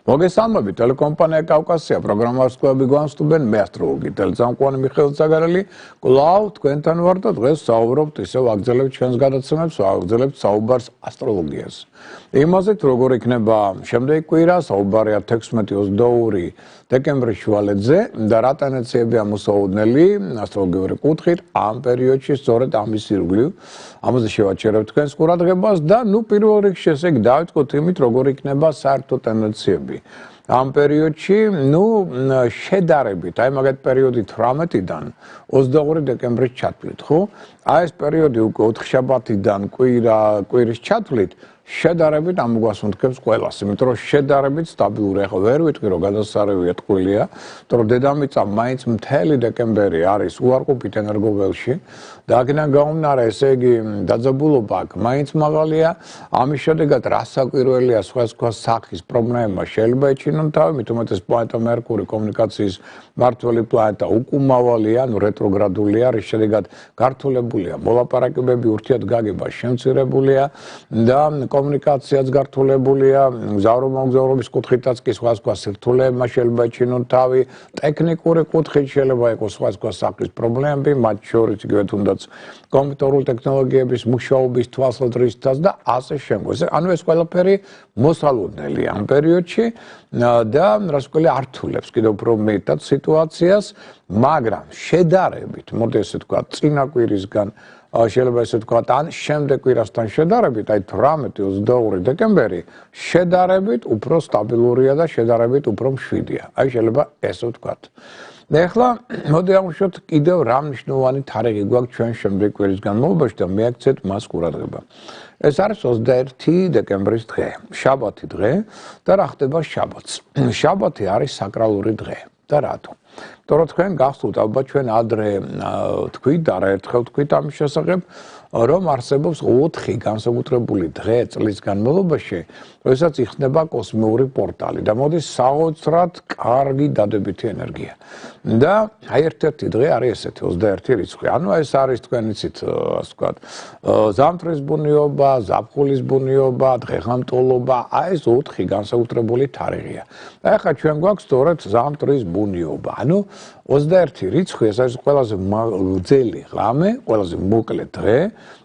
მოგესალმებით, ტელეკომპანია კავკასია პროგრამას კლუბი გვანსტუბენ მე ასტროლოგი ტელეწამყვანი მიხეილ ზაგარელი კლავ თქვენთან ვარ და დღეს საუბრობთ ისევ აგრძელებთ ჩვენს გადაცემებს, აგრძელებთ საუბარს ასტროლოგიას. იმაზე თუ როგორ იქნება შემდეგი კვირა, საუბარია 16-22 დეკემბრის შუალედზე და რა ტენდენციებია მოსაოდნელი ასტროლოგიური კუთხით ამ პერიოდში სწორედ ამის ირგვლივ ამაზე შევაჩერებთ თქვენს ყურადღებას და ნუ პირველ რიგში ესე იგი დავიწყოთ იმით როგორ იქნება საერთო ტენდენციები. Am periodში, ნუ შედარებით, აი მაგათ პერიოდი 18-დან 22 დეკემბრის ჩათვლით, ხო? Აი ეს პერიოდი უკვე 4 შაბათიდან კვირის ჩათვლით შედარებით ამგვასუნთქებს ყველას, იმიტომ რომ შედარებით სტაბილური ახლა ვერ ვიტყვი რომ გადასარევია ტყუილია, იმიტომ რომ დედამიწა მაინც მთელი დეკემბერი არის უარყოფით ენერგოველში და აქედან გამომდინარე, ესე იგი დაძაბულობა აქ მაინც მაღალია, ამის შედეგად რასაკვირველია სხვა სახის პრობლემა შეიძლება ეჩინონ თავი, მით უმეტეს პლანეტა მერკური კომუნიკაციის მმართველი პლანეტა უკუმავალია, ანუ რეტროგრადულია, რის შედეგად გართულებულია მოლაპარაკებები, ურთიერთგაგება შემცირებულია და კომუნიკაციაც გართულებულია, მგზავრობის კუთხითაც კი სხვა სირთულეებმა შეიძლება ეჩინონ თავი, ტექნიკური კუთხით შეიძლება იყოს სხვა სახის პრობლემები, მათ შორის იგივე თუნდაც კომპიუტერული ტექნოლოგიების მუშაობის თვალსაზრისითაც და ასე შემდგომ. ანუ ეს ყველაფერი მოსალოდნელია ამ პერიოდში და რასაკვირველია ართულებს კიდევ უფრო მეტად სიტუაციას, მაგრამ შედარებით, მოდი ესე ვთქვა, წინა კვირისგან შეიძლება ესე ვთქვა, ან შემდეგ კვირასთან შედარებით, აი 18-22 დეკემბერი შედარებით უფრო სტაბილურია და შედარებით უფრო მშვიდია. აი შეიძლება ესე ვთქვა. და ახლა მოდი აღვნიშნოთ კიდევ რა მნიშვნელოვანი თარიღი გვაქვს ჩვენ შემდეგ კვირის განმავლობაში და მიაქცეთ მას ყურადღება. ეს არის 21 დეკემბრის დღე, შაბათი დღე და რა ხდება შაბათს. შაბათი არის საკრალური დღე და რატო? იმიტომ რომ თქვენ გახსოვთ, ალბათ ჩვენ ადრე თქვით და არაერთხელ თქვით ამის შესახებ, რომ არსებობს 4 განსაკუთრებული დღე წლის განმავლობაში, როდესაც იხსნება კოსმიური პორტალი და მოდის საოცრად კარგი დადებითი ენერგია. და აი ერთ-ერთი დღე არის ესეთი 21 რიცხვი. ანუ ეს არის თქვენ იცით, ასე ვთქვათ, ზამთრის ბუნიობა, ზაფხულის ბუნიობა, დღეღამტოლობა, აი ეს 4 განსაკუთრებული თარიღია. და ახლა ჩვენ გვაქვს სწორედ ზამთრის ბუნიობა. ანუ 21 რიცხვი ეს არის ყველაზე გრძელი ღამე, ყველაზე მოკლე დღე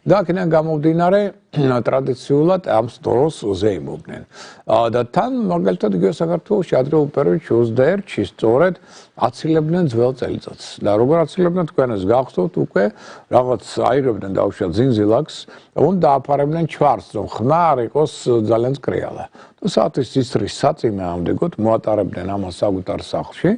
და აქედან გამომდინარე ტრადიციულად ამ დროს ზეიმობდნენ. და თან მაგალითად იგივე საქართველოში ადრეულ პერიოდში 21-ში სწორედ აცილებდნენ ძველ წელიწადს. და როგორ აცილებდნენ თქვენ ეს გახსოვთ უკვე რაღაც აიღებდნენ დაუშვათ ზინზილაკს და უნდა დააფარებდნენ ჩვარს, რომ ხმა არ იყოს ძალიან მკრიალა. და საათის ისრის საწინააღმდეგოდ მოატარებდნენ ამას საკუთარ სახლში.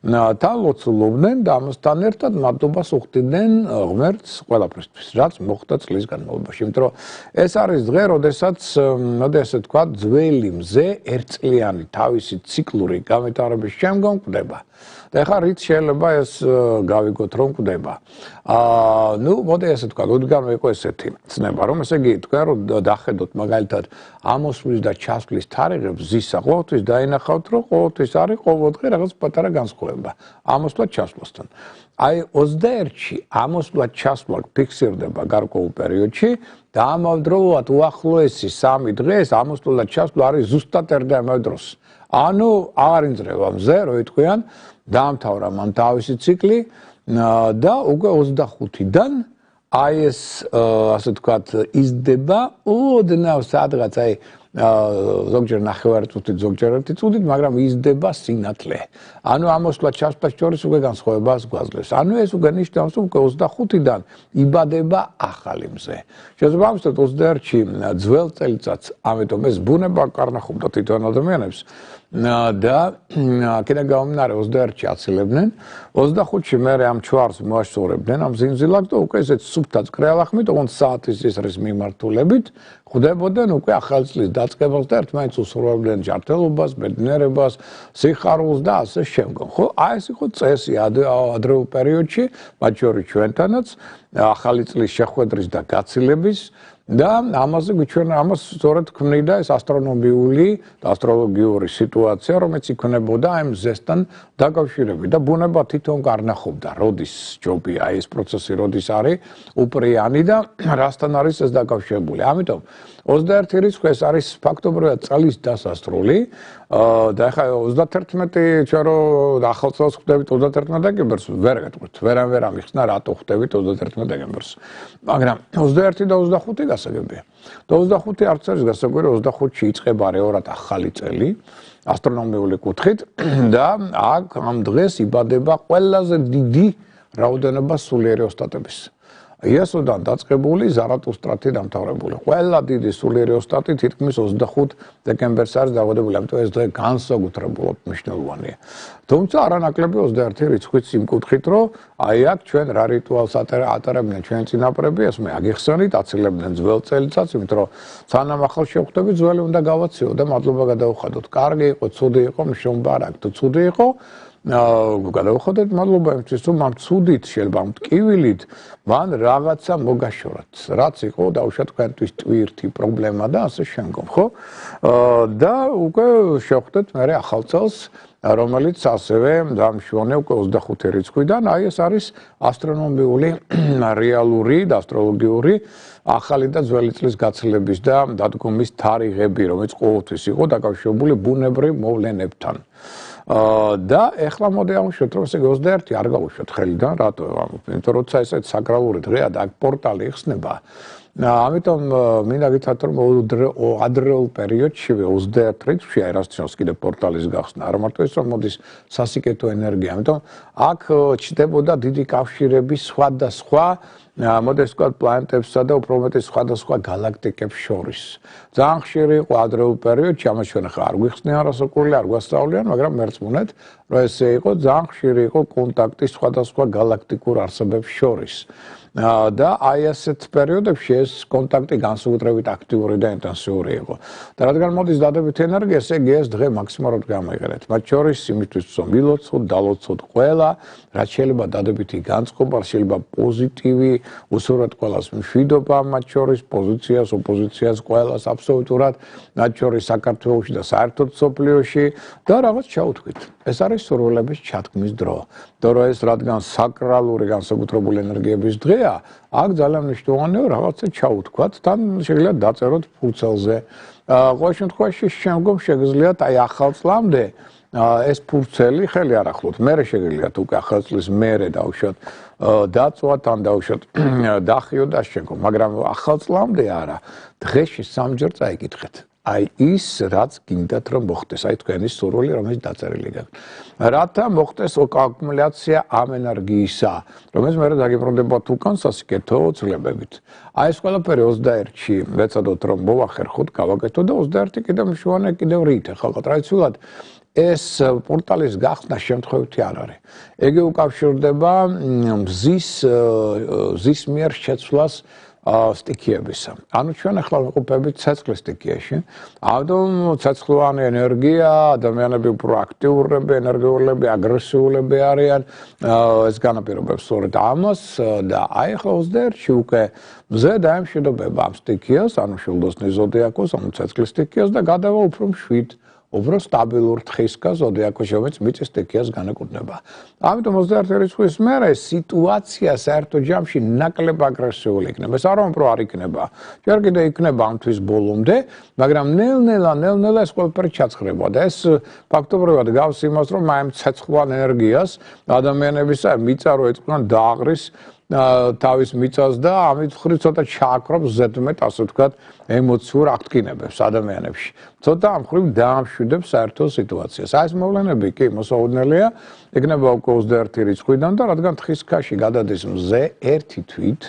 და ლოცულობდნენ და ამასთან ერთად მადლობას უხდიდნენ ღმერთს ყველაფრისთვის, რაც მოხდა წლის განმავლობაში. იმიტომ რომ ეს არის დღე, როდესაც, ესე თქვა, ძველი მზე ერთწლიანი თავისი ციკლური განვითარების შემდგომ კვდება. და ახლა რით შეიძლება ეს გავიგოთ რომ კვდება. ნუ მოდი ესე თქვა, უდგანვე იყო ესეთი ცნება, რომ ესე იგი თქვენ რომ დახედოთ მაგალითად ამოსვლის და ჩასვლის თარიღებს ზისა, ყოველთვის დაინახავთ, რომ ყოველთვის არის ყოველდღე რაღაც პატარა განსხვავება ამოსვლა ჩასვლასთან. აი 21-ში ამოსვლა ჩასვლა ფიქსირდება გარკვეულ პერიოდში და ამავდროულად უახლოესი 3 დღე ეს ამოსვლა და ჩასვლა არის ზუსტად ერთ და ამავე დროს. ანუ აღარ ინძრევა მზე, რო იტყვიან, დაამთავრა მან თავისი ციკლი და უკვე 25-დან აი ეს ასე ვთქვათ იზრდება ოდნავ სადღაც აი ზოგჯერ 9 წუთით, ზოგჯერ 1 წუთით, მაგრამ იზრდება სინათლე. ანუ ამოსვლა ჩასვლას შორის უკვე განსხვავებას გვაძლევს. ანუ ეს უკვე ნიშნავს, რომ უკვე 25-დან იბადება ახალი მზე. შესაბამისად 21-ში ძველ წელიწადს, ამიტომ ეს ბუნება კარნახობდა თვითონ ადამიანებს და აქედან გამომდინარე 21-ში აცილებდნენ, 25-ში მერე ამ ჩვარს მოაშორებდნენ ამ ზინზილაკს და უკვე ესეც სუფთად კრეალახმით, ოღონდ საათის ისრის მიმართულებით ხვდებოდნენ უკვე ახალი წლის დაწყებას და ერთმანეთს უსურვებდნენ ჯანმრთელობას, ბედნიერებას, სიხარულს და ასე შემდგომ. ხო, აი ეს იყო წესი ადრეულ პერიოდში, მათ შორის ჩვენთანაც ახალი წლის შეხვედრის და გაცილების და ამაზე გვიჩვენა ამას სწორედ ქმნიდა ეს ასტრონომიული და ასტროლოგიური სიტუაცია, რომელიც იქნებოდა ამ მზესთან დაკავშირებით და ბუნება თვითონ გარნახობდა, როდის ჯობია ეს პროცესი როდის არის უპრიანი და რასთან არის ეს დაკავშირებული. ამიტომ 21 რიცხვი ეს არის ფაქტობრივად წლის დასასრული და ახლა 31 ჩვენ რომ ახალ წელს ხვდებით 31 დეკემბერს ვერ გეტყვით, ვერ ამიხსნა რატო ხვდებით 31 დეკემბერს. მაგრამ 21 და 25 გასაგებია. და 25 არც არის გასაკვირი, 25-ში იწყება რეალურად ახალი წელი ასტრონომიული კუთხით და აქ ამ დღეს იბადება ყველაზე დიდი რაოდენობა სულიერი ოსტატების. იესოდან დაწყებული ზარათუსტრათი დამთავრებული. ყველა დიდი სულიერი ოსტატი თითქმის 25 დეკემბერს არის დაბადებული, ამიტომ ეს დღე განსაკუთრებულად მნიშვნელოვანია. თუმცა არანაკლები 21 რიცხვიც იმ კუთხით, რომ აი აქ ჩვენ რა რიტუალს ატარებდნენ ჩვენი წინაპრები, ეს მე აგიხსენით, აცილებდნენ ძველ წელიწადს, იმიტომ რომ სანამ ახალ შევხვდებით, ძველი უნდა გავაციო და მადლობა გადავუხადოთ. კარგი იყო, ცუდი იყო, მშრომლობა არ აქვს, თუ ცუდი იყო გადავხადეთ მადლობა იმისთვის რომ ამ ცუდით შეიძლება ამ ტკივილით მან რაღაცა მოგაშორათ რაც იყო დაუშვათ თქვენთვის ტვირთი პრობლემა და ასე შემდგომ ხო და უკვე შევხვდეთ მე ახალ წელს რომელიც ასევე დამშვენე უკვე 25 რიცხვიდან აი ეს არის ასტრონომიული რეალური და ასტროლოგიური ახალი და ძველი წლის გაცილების და დადგომის თარიღები რომელიც ყოველთვის იყო დაკავშირებული ბუნებრივ მოვლენებთან და ეხლა მოდი ამშვიდობთ რომ ესე 21 არ გავუშვათ ხელიდან რატო იმიტომ რომ როცა ესეთ საკრალური დღეა და აქ პორტალი იხსნება ამიტომ მინდა გითხრათ რომ ადრეულ პერიოდში 21 რიცხვი აი რას ნიშნავს კიდე პორტალის გახსნა არ მარტო ის რომ მოდის სასიკეთო ენერგია ამიტომ აქ ჩნდებოდა დიდი კავშირები სხვადასხვა მოდეს ვთქვათ პლანეტებსა და უფრო მეტი სხვადასხვა გალაქტიკებს შორის. ძალიან ხშირი იყო ადრეულ პერიოდში, ამას ჩვენ ახლა არ გვიხსნიან არასაკურველი, არ გვასწავლიან, მაგრამ მერწმუნეთ, რომ ესე იყო, ძალიან ხშირი იყო კონტაქტი სხვადასხვა გალაქტიკურ არსებებს შორის. და აი ასეთ პერიოდებში ეს კონტაქტი განსაკუთრებით აქტიური და ინტენსიური იყო. და რადგან მოდის დადებითი ენერგია, ესე იგი ეს დღე მაქსიმალურად გამოიყენეთ. მათ შორის იმისთვის რომ ვილოცოთ, დალოცოთ ყველა, რაც შეიძლება დადებითი განწყობა, შეიძლება პოზიტივი, უსურვოთ ყველას მშვიდობა, მათ შორის პოზიციას, ოპოზიციას, ყველას აბსოლუტურად, მათ შორის საქართველოში და საერთოდ სოფლიოში და რაღაც ჩაუთქვით. ეს არის სურვილების ჩათქმის დრო. და ეს რადგან საკრალური განსაკუთრებული ენერგიების დღეა, აქ ძალიან მნიშვნელოვანია რაღაცა ჩაუთქვათ, თან შეიძლება დაწეროთ ფურცელზე. ყოველ შემთხვევაში შემდგომ შეგიძლიათ აი ახალ წლამდე ეს ფურცელი ხელი არ ახლოთ. მერე შეგიძლიათ უკვე ახალ წლის მერე დავუშვათ დაწვათ ან დავუშვათ დახიო და შემდგომ, მაგრამ ახალ წლამდე არა. დღეში სამჯერ წაიკითხეთ. აი ის რაც გინდათ რომ მოხდეს, აი თქვენი სურვილი რომელიც დაწერილი გაქვთ. რათა მოხდეს აკუმულაცია ამ ენერგიისა, რომელიც მე დაგიბრუნდებათ უკან სასიკეთო ცვლილებებით. აი ეს ყველაფერი 21-ში ვეცადოთ რომ მოვახერხოთ, გავაკეთოთ და 21 კიდევ მშვენიერ კიდევ რით, ახლა ტრადიციულად ეს პორტალის გახსნა შემთხვევითი არ არის. იგი უკავშირდება მზის მიერ შეცვლას სტიქიებისა. ანუ ჩვენ ახლა ვიყופებით ცეცხლის სტიქიაში. ამიტომ ცეცხლოვანი ენერგია, ადამიანები უფრო აქტიურები, ენერგიულები, აგრესიულები არიან. ეს განაპირობებს სწორედ ამას და აი ახლა 21-ში უკვე მზე დაემშვიდობება ამ სტიქიას, ანუ შილდოსნის ზოდიაქოს, ანუ ცეცხლის სტიქიას და გადავა უფრო მშვიდ უფრო სტაბილურ თხისკას ზოდიაქოში, რომელიც მიწის სტიქიას განეკუთვნება. ამიტომ 21 რიცხვის მერე სიტუაცია საერთო ჯამში ნაკლებ აგრესიული იქნება. ეს არ რომ არ იქნება. ჯერ კიდევ იქნება ამ თვის ბოლომდე, მაგრამ ნელ-ნელა ეს ყველაფერი ჩაცხრება და ეს ფაქტობრივად გავს იმას, რომ აი ცეცხლოვან ენერგიას ადამიანების მიწა რო ეწყნან დააღრის თავის მიწას და ამით ხრი ცოტა ჩააქრობს ზედმეტ ასე ვთქვათ ემოციურ აღდგინებებს ადამიანებში. ცოტა ამ ხრივ დაამშვიდებს საერთო სიტუაციას. აი ეს მოვლენები კი მოსაოდნელია, იქნება უკვე 21 რიცხვიდან და რადგან თხისქაში გადადის მზე ერთი თვით,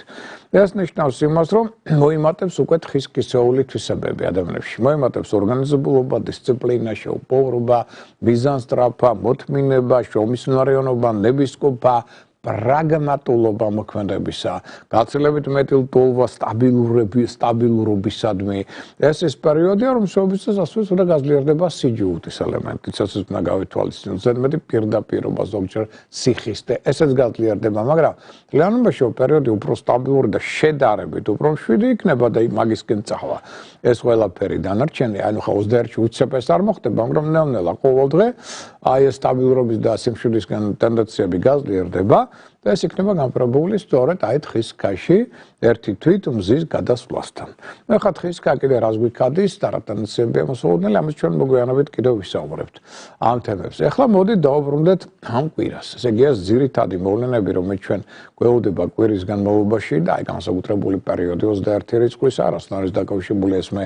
ეს ნიშნავს იმას, რომ მოიმატებს უკვე თხისქისეული თვისებები ადამიანებში. მოიმატებს ორგანიზებულობა, დისციპლინა, შეუპოვრობა, მიზანსწრაფვა, მოთმინება, შრომისმნარიანობა, ნებისყოფა, პრაგმატულობა მოქმედებისა, გაცილებით მეტი ლტოლვა სტაბილურობისადმი. ეს ის პერიოდია, რომ შეობისას ასვეს უნდა გაძლიერდება სიჯულტის ელემენტიც, ასეც უნდა გავითვალისწინოთ. ზედმეტი პირდაპირობა ზოგჯერ სიხისტე, ესეც გაძლიერდება, მაგრამ ლეონობაში პერიოდი უფრო სტაბილური და შედარებით უფრო მშვიდი იქნება და მაგისკენ წავა. ეს ყველაფერი დანარჩენი, ანუ ხა 21-ში უცებ ეს არ მოხდება, მაგრამ ნელ-ნელა ყოველდღე აი ეს სტაბილურობის და სიმშვიდისგან ტენდენციები გაძლიერდება. ეს იქნება გამპრობებული სწორედ აი თხის ქაში ერთი თვით მზის გადასვლასთან. მე ხა თხის ქა კიდე რას გვიქადის და რა ტენდენციებია მოსაუბრებელი, ამის ჩვენ მოგვიანებით კიდევ ვისაუბრებთ ამ თემებს. ეხლა მოდით დავუბრუნდეთ ამ კვირას. ესე იგი ეს ძირითადი მოვლენები, რომელიც ჩვენ გვეუდება კვირის განმავლობაში და აი განსაკუთრებული პერიოდი 21 რიცხვის არასთან არის დაკავშირებული ეს მე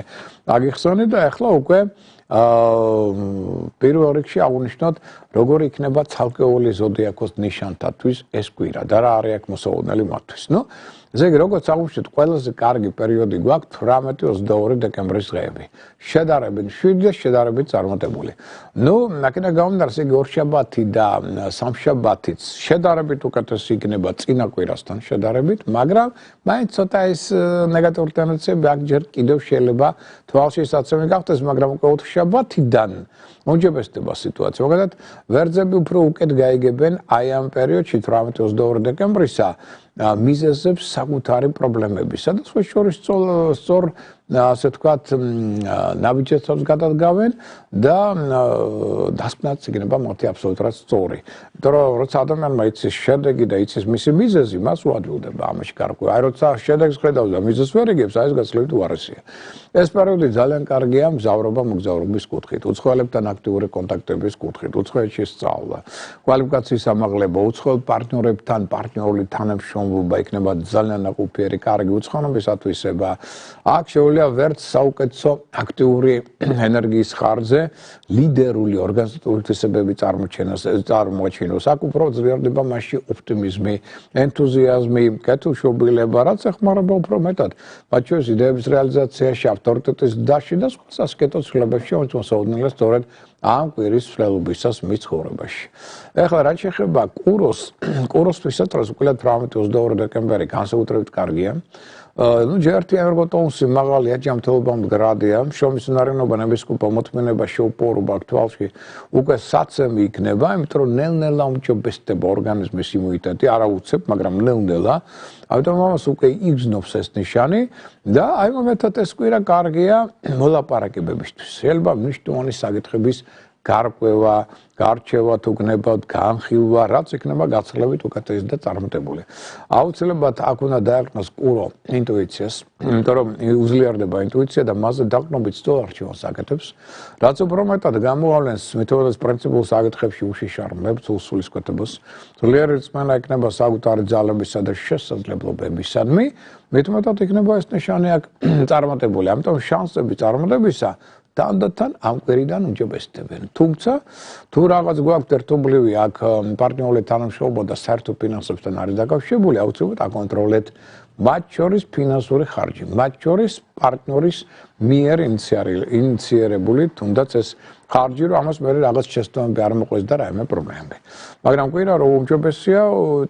აგიხსენე და ეხლა უკვე პირველ რიგში აღნიშნოთ როგორ იქნება ცალკეული ზოდიაქოს ნიშანთათვის ეს კვირა და რა არის აქ მოსაუბრებელი მათთვის. ნუ ესე იგი როგორც აღნიშნეთ ყველაზე კარგი პერიოდი გვაქვს 18-22 დეკემბრის დღეები. შედარებით შვიდი და შედარებით წარმატებული. ნუ აქედან გამომდინარე ესე იგი ორშაბათი და სამშაბათიც შედარებით უკეთესი იქნება წინა კვირასთან შედარებით, მაგრამ მაინც ცოტა ეს ნეგატიური ტენდენციები აქ ჯერ კიდევ შეიძლება თვალშისაცემი გახდეს, მაგრამ უკვე ოთხშაბათიდან მომჯობესდება სიტუაცია. მაგალითად, ვერძები უფრო უკეთ გაიგებენ აი ამ პერიოდში 18-22 დეკემბრისა მიზეზებს საკუთარი პრობლემებისა და სხვა შორის სწორ ასე ვთქვათ ნაბიჯებს გადადგავენ და დასკვნაც იქნება მათი აბსოლუტურად სწორი. იმიტომ რომ როცა ადამიანმა იცის შედეგი და იცის მისი მიზეზი, მას უადვილდება ამაში გარკვევა. აი როცა შედეგს ხედავს და მიზეზს ვერ იგებს, აი ეს გაცილებით უარესია. ეს პერიოდი ძალიან კარგია მგზავრობა მოგზაურობის კუთხით, უცხოელებთან აქტიური კონტაქტების კუთხით, უცხოეთში სწავლა, კვალიფიკაციის ამაღლება, უცხოელ პარტნიორებთან პარტნიორული თანამშრომლობა იქნება ძალიან ნაყოფიერი, კარგი უცხოენობის ათვისება. აქ შეუძლია ვერც საუკეთესო აქტიური ენერგიის ხარჯზე ლიდერული ორგანიზატორული თვისებები წარმოჩენოს. აქ უფრო ძლიერდება მასში ოპტიმიზმი, ენთუზიაზმი, კეთილშობილება, რაც ეხმარება უფრო მეტად მათ შორის იდეების რეალიზაციაში, ავტორიტეტის დაში და სხვა სასკეთო ცვლილებებში, რომელიც მოსაუბრებელია სწორედ ამ კვირის ცვლილებისას მიცხოვრებაში. ეხლა რაც შეეხება კუროსთვისაც, რაც უკვე 18-22 დეკემბერი განსაკუთრებით კარგია. ნუ ჯერტი ენერგოტონუსი მაღალია, ჯანმრთელობა მდგრადია, შრომის უნარიანობა, ნებისმიერ მოთმინება, შეუპოვარობა აქtualში უკვე საცემი იქნება, იმიტომ რომ ნელ-ნელა უმჯობესდება ორგანიზმის იმუნიტეტი, არა უცებ, მაგრამ ნელ-ნელა. ამიტომ ამას უკვე იგრძნობს ეს ნიშანი და აი მომენტად ეს კვირა კარგია მოლაპარაკებებისთვის. შეიძლება მნიშვნელოვანი საკითხების გარკვევა, გარჩევა თუ გნებავთ, განხილვა, რაც იქნება გაცილებით უკეთესი და წარმატებული. აუცილებლად აქ უნდა დაერკნოს კურო ინტუიციას, იმიტომ რომ უძლიერდება ინტუიცია და მასზე დაყრდნობით სწორ არჩევანს აკეთებს, რაც უფრო მეტად გამოავლენს მეთოდologies პრინციპულ საკითხებში უშიშარმებს, უსულისკვეთებას. ძლიერი რწმენა იქნება საკუთარი ძალებისა და შესაძლებლობებისადმი, მით უმეტად იქნება ეს ნიშანი აქ წარმატებული. ამიტომ შანსები წარმატებისა თანდათან ამ კვირიდან უმჯობესდებენ. თუმცა თუ რაღაც გვაქვს ერთობლივი აქ პარტნიორული თანამშრომლობა და საერთო ფინანსებთან არის დაკავშირებული, აუცილებლად აკონტროლეთ მათ შორის ფინანსური ხარჯი, მათ შორის პარტნიორის მიერ ინიცირებული თუნდაც ეს ხარჯი, რომ ამას მე რაღაც შეცდომები არ მოყვეს და რაიმე პრობლემები. მაგრამ კვირა რომ უმჯობესია,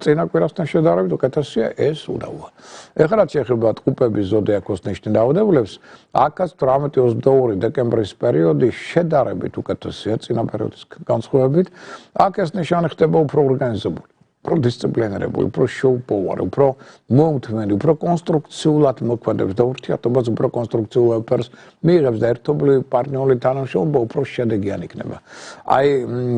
წინა კვირასთან შედარებით უკეთესია ეს უდავოა. ეხლა რაც შეეხება ტყუპების ზოდიაქოს ნიშნის დაავადებულებს, აქაც 18-22 დეკემბრის პერიოდი შედარებით უკეთესია წინა პერიოდის განსხვავებით. აქ ეს ნიშანი ხდება უფრო ორგანიზებული. უფრო დისციპლინირებული, უფრო შეუპოვარი, უფრო მომთმენი, უფრო კონსტრუქციულად მოქმედებს და ურთიერთობას უფრო კონსტრუქციულ აფერს მიიღებს და ერთობლივი პარტნიორული თანამშრომლობა უფრო შედეგიანი იქნება. აი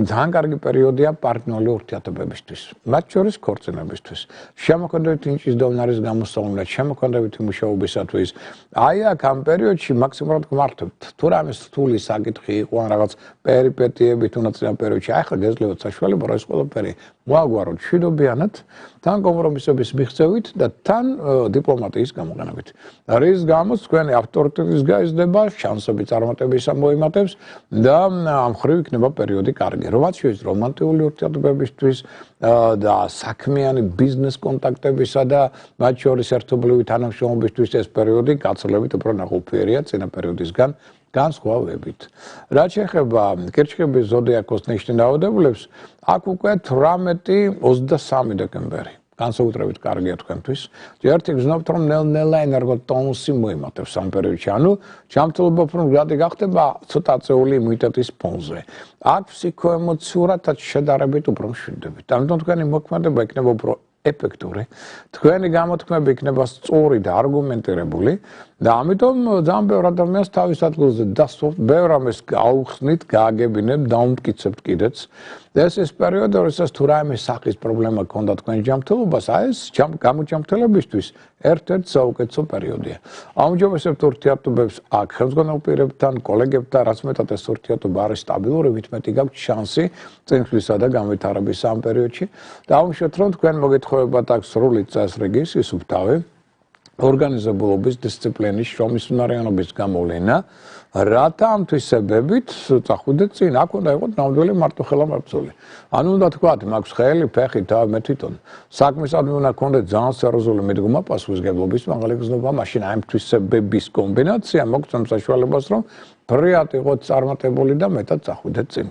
ძალიან კარგი პერიოდია პარტნიორული ურთიერთობებისთვის, მათ შორის ქორწინებისთვის, შემოქმედებითი ნიჭის და უნარის გამოსწავლად, შემოქმედებითი მუშაობისათვის. აი აქ ამ პერიოდში მაქსიმალურად გმართებთ. თუ რამე რთული საკითხი იყო ან რაღაც პერიპეტიები თუნდაც ამ პერიოდში, ახლა გეძლევათ საშუალება რა ეს ყველაფერი მოაგვაროთ მშვიდობიანად, თან კომპრომისების მიღწევით და თან დიპლომატიის გამოყენებით. რის გამოც თქვენი ავტორიტეტის გაიზრდება, შანსები წარმატებისა მოიმატებს და ამ ხრივ იქნება პერიოდი კარგი. რაც შეიძლება რომანტიკული ურთიერთობებისთვის და საქმიანი ბიზნეს კონტაქტებისა და მათ შორის ერთობლივი თანამშრომლობისთვის ეს პერიოდი გაცილებით უფრო ნაყოფიერია წინა პერიოდისგან განსხვავებით. რაც შეეხება კირჩხიბის ზოდიაქოს ნიშნავდებულებს, აქ უკვე 18-23 დეკემბერი. განსაკუთრებით კარგია თქვენთვის. ერთი გზნობთ, რომ ნელ-ნელა ენერგოტონუსი მოიმატებს ამ პერიოდში. ანუ ჯანმრთელობა უფრო მდგრადი გახდება ცოტა აწეული იმუნიტეტის ფონზე. აქ ფსიქოემოციურადაც შედარებით უფრო მშვიდობით. ამიტომ თქვენი მოქმედება იქნება უფრო ეფექტური. თქვენი გამოთქმები იქნება სწორი და არგუმენტირებული და ამიტომ ძალიან ბევრ ადამიანს თავის ადგილზე დასვათ, ბევრ ამას გაუხსნით, გააგებინებთ, დაუმტკიცებთ კიდეც. ეს ის პერიოდი, როდესაც თუ რაიმე სახის პრობლემა გქონდა თქვენ ჯანმრთელობას, ეს გამოჯანმრთელებისთვის ერთ-ერთი საუკეთესო პერიოდია. აუმჯობესებთ ურთიერთობებს აქ ხელმძღვანელ პირებთან, კოლეგებთან, რაც მეტად ეს ურთიერთობა არის სტაბილური, მით მეტი გაქვთ შანსი წინსვლისა და განვითარების ამ პერიოდში. და აუშვეთ, რომ თქვენ მოგეთხოვებათ აქ სრული წესრიგი, სისუფთავე, ორგანიზებულობის, დისციპლინის, შრომის უნარიანობის გამოვლენა, რათა ამ თვისებებით წახვიდეთ წინ, აქ უნდა იყოთ ნამდვილი მარტოხელა მებრძოლი. ანუ უნდა თქვათ, მაქვს ხელი, ფეხი, თავი, მე თვითონ. საქმისადმი უნდა გქონდეთ ძალიან სერიოზული მიდგომა პასუხისმგებლობის მაღალი გზნობა, მაშინ ამ თვისებების კომბინაცია მოგცემ საშუალებას, რომ ფრიად იყოთ წარმატებული და მეტად წახვიდეთ წინ.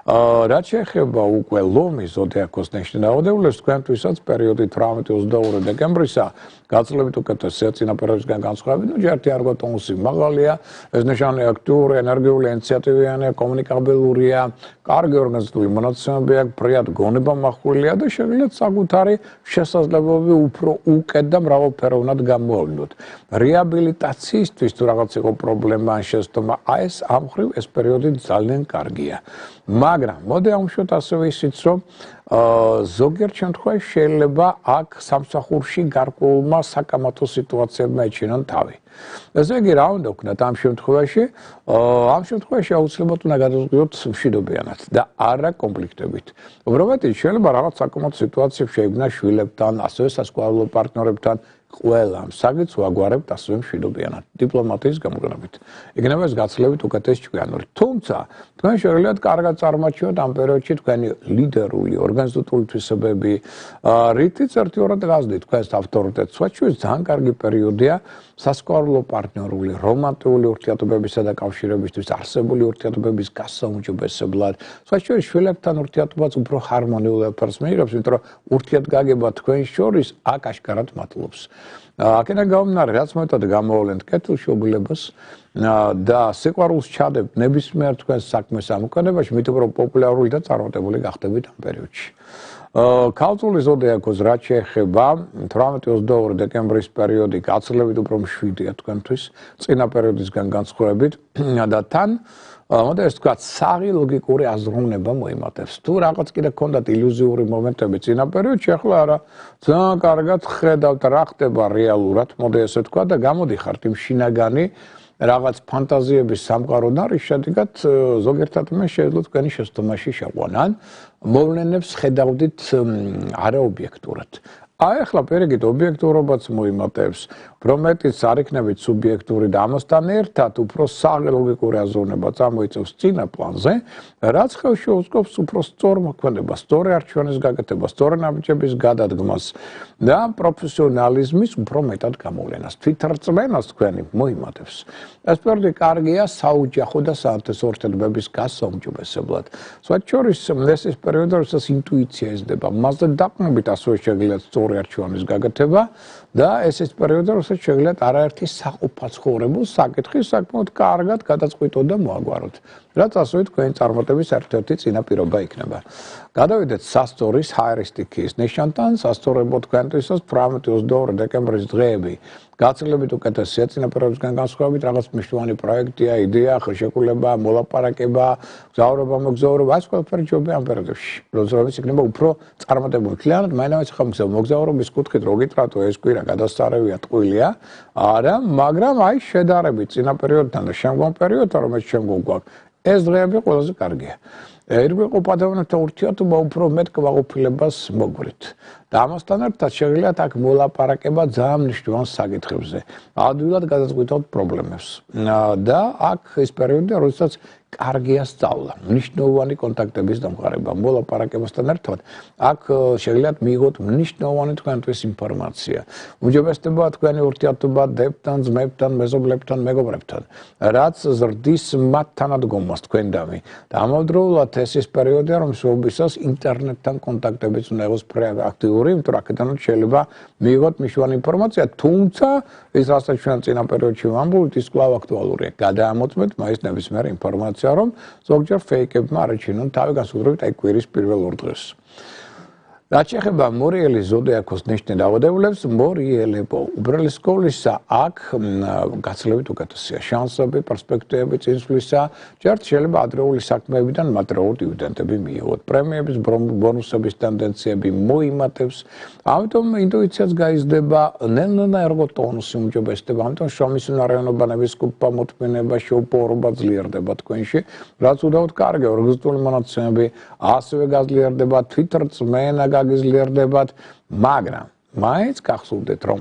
რაც შეეხება უკვე ლომის ზოდიაქოს ნიშნავდებულებს, თქვენთვისაც პერიოდი 18-22 დეკემბრისა გაცილებით უკეთესია წინაპირობისგან განსხვავებით, ჯერთი არგოტონუსი მაღალია, ეს ნიშანი აქტიური, ენერგიული, ინიციატივიანი, კომუნიკაბელურია, კარგი ორგანიზებული მონაცემები აქვს, ფრიად გონება მახვილია და შეგვიძლიათ საკუთარი შესაძლებლობები უფრო უკეთ და მრავალფეროვნად გამოავლინოთ. რეაბილიტაციისთვის თუ რაღაც იყო პრობლემა ან შეცდომა, ეს ამ მხრივ ეს პერიოდი ძალიან კარგია. მაგრამ მოდი ავუშვათ ასევე ისიც, რომ ზოგიერთ შემთხვევაში შეიძლება აქ სამსახურში გარკვეულმა საკამათო სიტუაციებმა ეჩინონ თავი. ესე იგი, რა უნდა ვქნათ ამ შემთხვევაში? ამ შემთხვევაში აუცილებლად უნდა გადავწყვიტოთ მშვიდობიანად და არა კონფლიქტებით. უბრალოდ შეიძლება რაღაც საკამათო სიტუაციები შეიქმნა შვილებთან, ასევე სასწავლო პარტნიორებთან, ყველამ საკითხს ვაგვარებთ ასევე მშვიდობიანად, დიპლომატიის გამოყენებით. იქნება ეს გაცილებით უკეთესი ჭკვიანური. თუმცა, თქვენ შეგიძლიათ კარგად წარმატჩიოთ ამ პერიოდში თქვენი ლიდერული, ორგანიზატორული თვისებები, რითიც ერთიორად გაზრდით თქვენს ავტორიტეტს. სხვაჩვეულის ძალიან კარგი პერიოდია სასწავლო პარტნიორული, რომანტიკული ურთიერთობებისა და კავშირებისთვის, არსებული ურთიერთობების გასაუმჯობესებლად. სხვაჩვეულის შვილებთან ურთიერთობაც უფრო ჰარმონიულად ფასმეირებს, იმიტომ რომ ურთიერთგაგება თქვენ შორის აქ აშკარად მატლობს. აქედან გამომდინარე, რაც მეტად გამოავლენთ კეთილშობილებას და სიყვარულს ჩადებთ ნებისმიერ თქვენს საქმეს ამოქმედებაში, მით უფრო პოპულარული და წარმატებული გახდებით ამ პერიოდში. ქალწულის ზოდიაქოს რაც შეეხება 18-22 დეკემბრის პერიოდი გაცილებით უფრო მშვიდია თქვენთვის, წინა პერიოდისგან განსხვავებით და თან მოდი ეს თქვათ, საღი ლოგიკური აზროვნება მოიმატებს. თუ რაღაც კიდე გქონდათ ილუზიური მომენტები წინა პერიოდში, ახლა არა, ძალიან კარგად ხედავთ რა ხდება რეალურად, მოდი ესე თქვათ და გამოდიხართ იმ შინაგანი რაღაც ფანტაზიების სამყაროდან, რის შედეგად ზოგიერთ ადამიანს შეიძლება თქვენი შეცდომაში შეყვანან, მოვლენებს ხედავდით არაობიექტურად. აი ახლა პირიქით ობიექტურობაც მოიმატებს, უფრო მეტიც არ იქნებით სუბიექტური და ამასთან ერთად უფრო საღი ლოგიკური აზროვნება წამოიწევს წინა პლანზე, რაც ხელს შეუწყობს უფრო სწორ მოქმედებას, სწორი არჩევანის გაკეთებას, სწორი ნაბიჯების გადადგმას და პროფესიონალიზმის უფრო მეტად გამოვლენას. თვითრწმენას თქვენი მოიმატებს. ეს პერიოდი კარგია საოჯახო და საათესო ურთიერთობების გასაუმჯობესებლად. სხვაჩვეულის ეს ის პერიოდი, როდესაც ინტუიცია იზრდება, მასზე დაყრდნობით ასევე შეგიძლიათ სწორი არჩევანის გაკეთება და ეს ის პერიოდი, როდესაც შეგიძლიათ არაერთი საყოფაცხოვრებო საკითხი საკმაოდ კარგად გადაწყვიტოთ და მოაგვაროთ. რაც ასევე თქვენი წარმატების ერთ-ერთი წინაპირობა იქნება. გადავიდეთ სასწორის ჰაერისტიკის ნიშანთან, სასწორებო თქვენთვისაც 18-22 დეკემბრის დღეები გაცილებით უკეთესია წინაპირობისგან განსხვავებით, რაღაც მნიშვნელოვანი პროექტია, იდეა, ხელშეკრულება, მოლაპარაკება, მგზავრობა, მოგზაურობა, ეს ყველაფერი ჯობია ამ პერიოდებში. როდესაც იქნება უფრო წარმატებული. მთლიანად მაინც ხომ მოგზაურობის კუთხით რო გიტრატო ეს კვირა გადასწარებია, ტყუილია, არა, მაგრამ აი შედარებით წინა პერიოდთან და შემდგომ პერიოდთან, რომელიც შემდგომ გვაქვს, ეს დღეები ყველაზე კარგია. ირგვლივ ადამიანთა ურთიერთობა უფრო მეტ კმაყოფილებას მოგვრით. და ამასთან ერთად შეგიძლიათ აქ მოლაპარაკება ძალიან მნიშვნელოვან საკითხებზე. ადვილად გადაწყვიტოთ პრობლემებს. და აქ ეს პერიოდია, როდესაც კარგია სწავლა, მნიშვნელოვანი კონტაქტების დამყარება, მოლაპარაკებასთან ერთად, აქ შეგიძლიათ მიიღოთ მნიშვნელოვანი თქვენთვის ინფორმაცია. უჯობესდება თქვენი ურთიერთობა დებთან, ძმებთან, მეზობლებთან, მეგობრებთან, რაც ზრდის მათ თანადგომას თქვენდამი. და ამავდროულად ეს ის პერიოდია, რომ სულისას ინტერნეტთან კონტაქტებიც უნდა იყოს აქტიური, იმიტომ რომ აქედანაც შეიძლება მიიღოთ მნიშვნელოვანი ინფორმაცია, თუმცა ის რასაც ჩვენ წინა პერიოდში ვამბობთ, ის კვლავ აქტუალურია. გადაამოწმეთ მაინც ნებისმიერ ინფორმაცია, რომ ზოგჯერ ფეიკებმა არაჩინონ თავი განსაკუთრებით აი კვირის პირველ ორ დღეს. რაც შეეხება მორიელი ზოდიაქოს ნიშნით დაავადებულებს, მორიელებო, უბრალეს სკოლისა აქ გაცილებით უკეთესია. შანსები, პერსპექტივები წინსვლისა, ჯერ შეიძლება ადრეული საქმეებიდან მატერიული დივიდენდები მიიღოთ. პრემიების, ბონუსების ტენდენციები მოიმატებს. ამიტომ ინტუიციაც გაიზრდება, ნელ-ნელა ერგო ტონუსი უმჯობესდება. ამიტომ შრომის უნარიანობა, ნებისყოფა, მოთმინება, შეუპოვარობა ძლიერდება თქვენში, რაც უდავოდ კარგია, ორგანიზებული მონაცემები ასევე გაძლიერდება, თვითრწმენა გაგიძლიერდებათ, მაგრამ მაინც გახსოვდეთ, რომ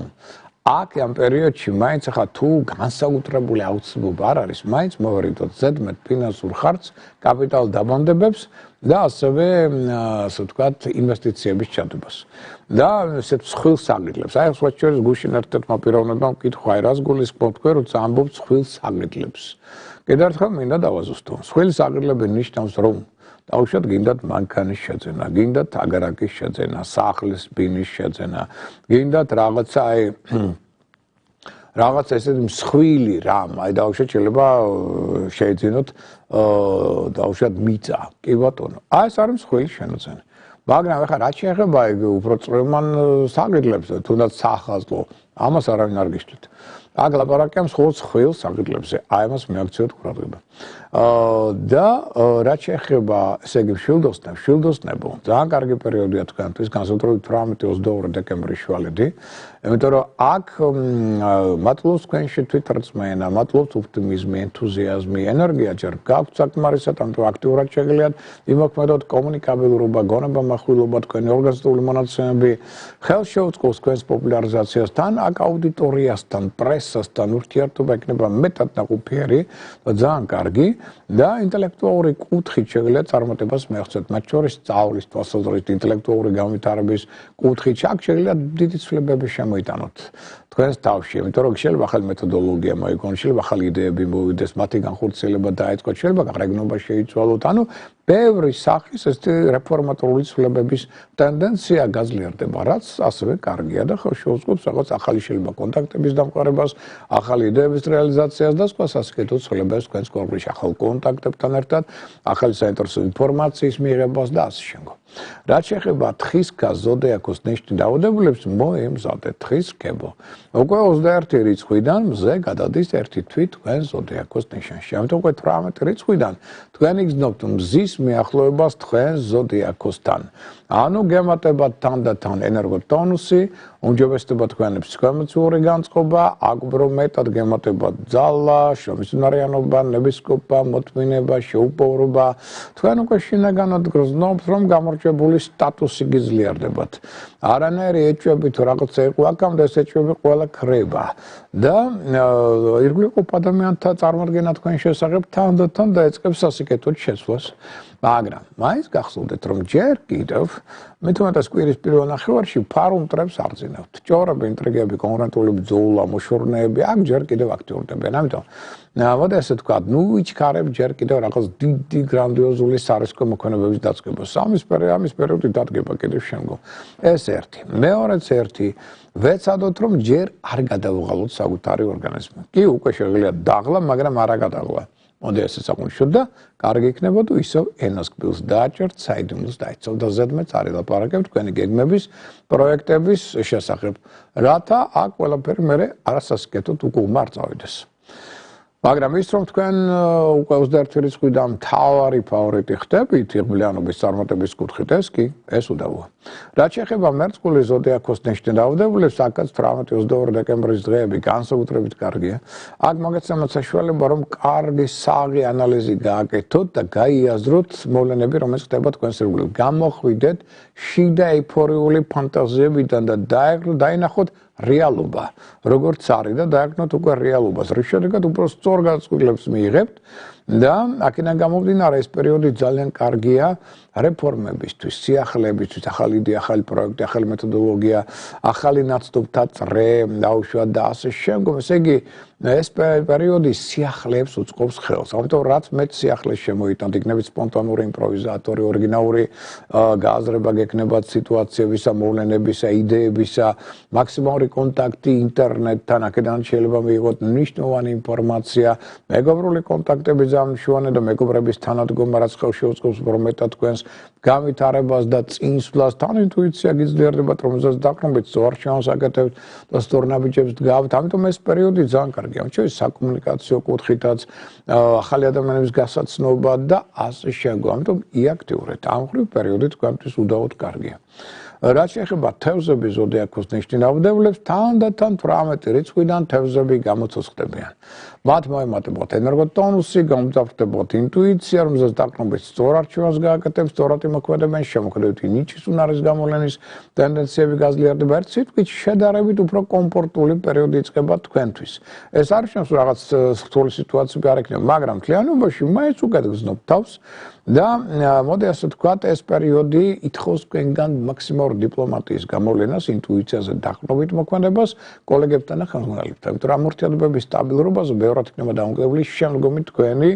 აქ ამ პერიოდში მაინც ახლა თუ განსაკუთრებული აუცილებლობა არ არის, მაინც მოვერიდოთ ზედმეტ ფინანსურ ხარჯს, კაპიტალ დაბანდებებს და ასევე, ასე ვთქვათ, ინვესტიციების ჩადებას. და ესეთ მსხვილ საგიდლებს. აი, სხვა შორის გუშინ ერთ-ერთმა პიროვნებამ ვკითხვა, აი, რას გულისხმობთ თქვენ, როცა ამბობთ მსხვილ საგიდლებს. კიდევ ერთხელ მინდა დავაზუსტო. მსხვილ საგიდლები ნიშნავს, რომ დაუშვათ გინდათ მანქანის შეძენა, გინდათ აგარაკის შეძენა, სახლის ბინის შეძენა, გინდათ რაღაცა აი რაღაც ესეთი მსხვილი რამ, აი დაუშვათ შეიძლება შეიძინოთ დაუშვათ მიწა, კი ბატონო. აი ეს არის მსხვილი შემოძენა. მაგრამ ახლა რაც შეეხება აი უფრო წვრილმან საგიდლებს, თუნდაც სახაზლო, ამას არავინ არ გიშთით. აქ ლაპარაკია მსხვილ საგიდლებზე, აი ამას მიაქციოთ ყურადღება. და რაც შეეხება, ესე იგი მშვილდოსნებო, ძალიან კარგი პერიოდია თქვენთვის, განსაკუთრებით 18-22 დეკემბრის შუალედი, იმიტომ რომ აქ მადლობს თქვენში თვითრწმენა, მადლობს ოპტიმიზმი, ენთუზიაზმი, ენერგია ჯერ გაქვთ საკმარისად, ამიტომ აქტიურად შეგიძლიათ იმოქმედოთ კომუნიკაბილურობა, გონებამახვილობა, თქვენი ორგანიზებული მონაცემები, ხელს შეუწყობს თქვენს პოპულარიზაციასთან, აქ აუდიტორიასთან, პრესასთან ურთიერთობა იქნება მეტად ნაყოფიერი და ძალიან კარგი. და ინტელექტუალური კუთხით შეგიძლიათ წარმატებას მიაღწიოთ, მათ შორის სწავლის თვალსაზრისით, ინტელექტუალური განვითარების კუთხით, აქ შეგიძლიათ დიდი ცვლილებები შემოიტანოთ თქვენს თავში, იმიტომ რომ შეიძლება ახალი მეთოდოლოგია მოიგონოთ, შეიძლება ახალი იდეები მოვიდეს, მათი განხორციელება დაიწყოთ, შეიძლება გაყრეგნობა შეიცვალოთ, ანუ ბევრი სახის ესეთი რეფორმატორული ცვლილებების ტენდენცია გაძლიერდება, რაც ასევე კარგია და ხელს შეუწყობს რაღაც ახალი შეიძლება კონტაქტების დამყარებას, ახალი იდეების რეალიზაციას და სხვა სასიკეთო ცვლილებებს თქვენს კორპუსში, ახალ კონტაქტებთან ერთად, ახალი საინტერესო ინფორმაციის მიღებას და ასე შემდგომ. რაც შეეხება თხისქა ზოდიაქოს ნიშნით დაავადებულებს, მოემზადეთ თხისქებო. უკვე 21 რიცხვიდან მზე გადადის ერთი თვით თქვენ ზოდიაქოს ნიშანში. ამიტომ უკვე 18 რიცხვიდან თქვენ იგრძნობთ მზის მიახლოებას თქვენ ზოდიაქოსთან. ანუ გემატებათ თანდათან ენერგოტონუსი, უმჯობესდება თქვენი ფსიქოემოციური განწყობა, აქ უფრო მეტად გემატებათ ძალა, შრომის უნარიანობა, ნებისყოფა, მოთმინება, შეუპოვარობა. თქვენ უკვე შინაგანად გრძნობთ, რომ გამორჩეული სტატუსი გიძლიერდებათ. არანაირი ეჭვები თუ რაღაცა იყო აქამდე, ეს ეჭვები ყველა ქრება. და ირგვლივ ადამიანთა წარმოდგენა თქვენ შესახებ თანდათან დაეწყებს სასიკეთოდ შეცვლას. მაგრამ მაინც გახსოვდეთ, რომ ჯერ კიდევ მithumetas კვირის პირველ ნახევარში ფარულ მტრებს აღძინავთ. ჭორები, ინტრიგები, კონკრეტული ბრძოლა, მოშორნეები აქ ჯერ კიდევ აქტიურდებიან. ამიტომ მოდი ასე ვთქვათ, ნუ ვიჩქარებ ჯერ კიდევ რაღაც დიდი გრანდიოზული სარისკო მოქმედებების დაწყებას. ამის პერიოდი დადგება კიდევ შემდგომ. ეს ერთი. მეორეც ერთი. ვეცადოთ, რომ ჯერ არ გადავღალოთ საკუთარი ორგანიზმი. კი, უკვე შეგვიძლია დაღლა, მაგრამ არა გადაღლა. მოდი ასე საყუნშოთ და კარგი იქნება თუ ისევ ენას კბილს დააჭერთ, საიდუმლოს დაიცავთ და ზედმეტ არ ელაპარაკებთ თქვენი გეგმების, პროექტების შესახებ, რათა აქ ყველაფერი მერე არასასიკეთოდ უკუღმა არ წავიდეს. მაგრამ ის რომ თქვენ უკვე 21 რიცხვიდან მთავარი ფავორიტი ხდებით იღბლიანობის წარმატების კუთხით, ეს უდავოა. რაც შეეხება მერწყული ზოდიაქოს ნიშნით დაავადებულებს, აქაც 18-22 დეკემბრის დღეები განსაკუთრებით კარგია. აქ მაგაცემოთ საშუალება, რომ კარგი საღი ანალიზი გააკეთოთ და გაიაზროთ მოვლენები, რომელიც ხდება თქვენს ირგვლივ. გამოხვიდეთ შიდა ეიფორიული ფანტაზიებიდან და დაინახოთ რეალობა, როგორც არის და დააკნოთ უკვე რეალობას. რის შედეგად უფრო სწორ გაწყვეტილებას მიიღებთ და აქედან გამომდინარე ეს პერიოდი ძალიან კარგია რეფორმებისთვის, სიახლეებისთვის, ახალი იდეა, ახალი პროექტი, ახალი მეთოდოლოგია, ახალი ნაცნობთა წრე, დაუშვათ და ასე შემდგომ. ესე იგი, ეს პერიოდი სიახლეებს უწყობს ხელს. ამიტომ რაც მეც სიახლეს შემოიტანთ, იქნებით სპონტანური იმპროვიზატორი, ორიგინალური გააზრება გექნებათ სიტუაციებისა, მოვლენებისა, იდეებისა, მაქსიმალური კონტაქტი ინტერნეტთან, აქედან შეიძლება მიიღოთ მნიშვნელოვანი ინფორმაცია, მეგობრული კონტაქტები ძალიან მნიშვნელოვანია და მეგობრების თანადგომა, რაც ხელს შეუწყობს უფრო მეტად თქვენს განვითარებას და წინსვლას, თან ინტუიცია გიძლიერდებათ, რომელსაც დაყრდნობით სწორ არჩევანს აკეთებთ და სწორ ნაბიჯებს დგავთ. ამიტომ ეს პერიოდი ძალიან კარგია. ამიტომ საკომუნიკაციო კუთხითაც, ახალი ადამიანების გასაცნობა და ასე შემდგომ. ამიტომ იაქტიურეთ. ამ ხრივ პერიოდი თქვენთვის უდავოდ კარგია. რაც შეეხება თევზების ზოდიაქოს ნიშნავდებლებს, თანდათან 18 რიცხვიდან თევზები გამოცოცხლებიან. მათ მოემატებათ ენერგოტონუსი, გამომძაფრდებათ ინტუიცია, რომელსაც დაყრდნობით სწორ არჩევანს გააკეთებთ, სწორად იმოქმედებენ, შემოქმედებითი ნიჭის უნარის გამოვლენის ტენდენციები გაძლიერდება. ერთ სიტყვით, შედარებით უფრო კომფორტული პერიოდი იწყება თქვენთვის. ეს არ ნიშნავს, რომ რაღაც რთული სიტუაციები არ ექნება, მაგრამ მთლიანობაში მაინც უკეთ გრძნობთ თავს და მოდი ასე ვთქვათ, ეს პერიოდი ითხოვს თქვენგან მაქსიმალურ დიპლომატიის გამოვლენას, ინტუიციაზე დაყრდნობით მოქმედებას, კოლეგებთან და ხელმძღვანელებთან. იმიტომ რომ მორთიადობების სტაბილურობაზე ბევრად იქნება დამოკიდებული შემდგომი თქვენი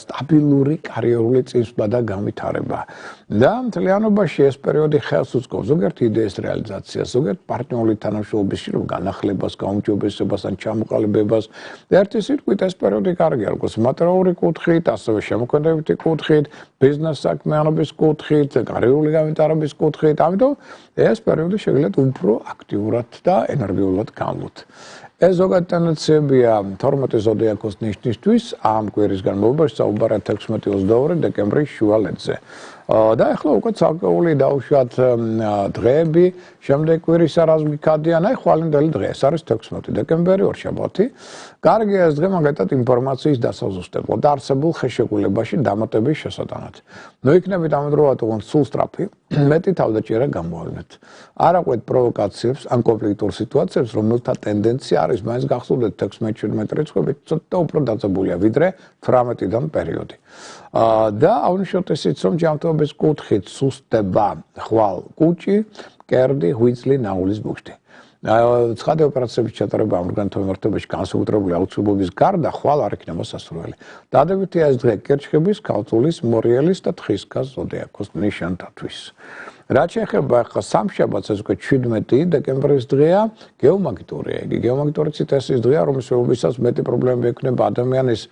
სტაბილური კარიერული წინსვლა და განვითარება. და მთლიანობაში ეს პერიოდი ხელს უწყობს ზოგიერთ იდეის რეალიზაციას, ზოგიერთ პარტნიორული თანამშრომლობის განახლებას, გაუმჯობესებას ან ჩამოყალიბებას. ერთი სიტყვით ეს პერიოდი კარგია, როგორც მატერიალური კუთხით, ასევე შემოქმედებითი კუთხით, ბიზნეს საქმიანობის კუთხით, კარიერული განვითარების კუთხით. ამიტომ ეს პერიოდი შეგიძლიათ უფრო აქტიურად და ენერგიულად განვლოთ. ეს ზოგადად ტენდენციებია 12 ზოდიაქოს ნიშნისთვის ამ კვირის განმავლობაში საუბარია 16-22 დეკემბრის შუალედზე. და ახლა უკვე ცალკეული დაუშვათ დღეები, შემდეგ კვირის არას გიქადიან, აი ხვალინდელი დღე, ეს არის 16 დეკემბერი, ორშაბათი. კარგია ეს დღე მაგალითად ინფორმაციის დასაზუსტებლად და არსებულ ხელშეკრულებაში დამატების შესატანად. ნუ იქნებით ამავდროულად უგონ სულ სწრაფი, მეტი თავდაჭერა გამოავლინეთ. არ აყვეთ პროვოკაციებს ან კონფლიქტურ სიტუაციებს, რომელთა ტენდენცია არის მაინც გახსოვდეთ 16-17 რიცხვებით ცოტა უფრო დაძაბულია, ვიდრე 18-დან პერიოდი. და აუნიშნოთ ისიც, რომ ჯანმრთელობის კუთხით სუსტება, ხვალ, კუჭი, კერდი, ღვიძლი, ნაულის ბუშტი. ცხადი ოპერაციების ჩატარება ამ ორგანოთმართებაში განსაკუთრებული აუცილებლობის გარდა ხვალ არ იქნება სასურველი. დადებითია ეს დღე კერჩხების, ქალწულის, მორიელის და თხისკას ზოდიაქოს ნიშანთათვის. რაც შეეხება ახლა სამშაბათს, ეს უკვე 17 დეკემბრის დღეა, გეომაგნიტურია. იგი გეომაგნიტური ციტესის დღეა, რომელსაც მეტი პრობლემები ექნება ადამიანის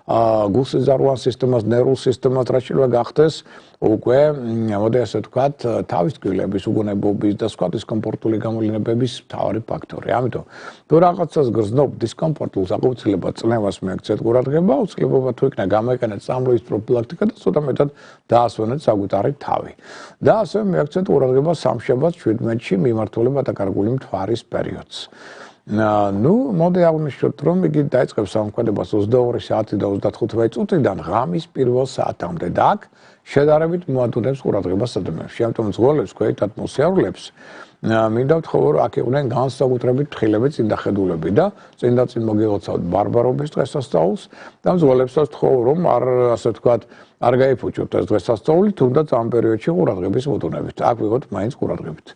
გულსიზარვან სისტემას, ნერვულ სისტემას, რაც შეიძლება გახდეს უკვე, მოდი ასე ვთქვათ, თავის ტკბილების, უგონებობის და სხვა დისკომფორტული გამოვლენების მთავარი ფაქტორი. ამიტომ თუ რაღაცას გრძნობ დისკომფორტულს, აუცილებლად წნევას მიაქცეთ ყურადღება, აუცილებლად თუ იქნება გამოიყენეთ სამლოის პროფილაქტიკა და ცოტა მეტად დაასვენეთ საკუთარი თავი. და ასევე მიაქცეთ ყურადღება სამშაბათს 17-ში მიმართულება დაკარგული მთვარის პერიოდს. ნუ მოდი აღვნიშნოთ, რომ იგი დაიწყებს სამოქმედებას 22 საათი და 35 წუთიდან ღამის პირველ საათამდე და აქ შედარებით მოადუნებს ყურადღებას ადამიანებში. ამიტომ მძღოლებს, ქვეით ატმოსფერულებს მინდა ვთხოვო, რომ აქ იყვნენ განსაკუთრებით ფრთხილები წინდახედულები და წინ მოგიღოცავთ ბარბარობის დღესასწაულს და მძღოლებსაც ვთხოვო, რომ არ ასე ვთქვათ, არ გაიფუჭოთ ეს დღესასწაული, თუნდაც ამ პერიოდში ყურადღების მოდუნებით. აქ ვიღოთ მაინც ყურადღებით.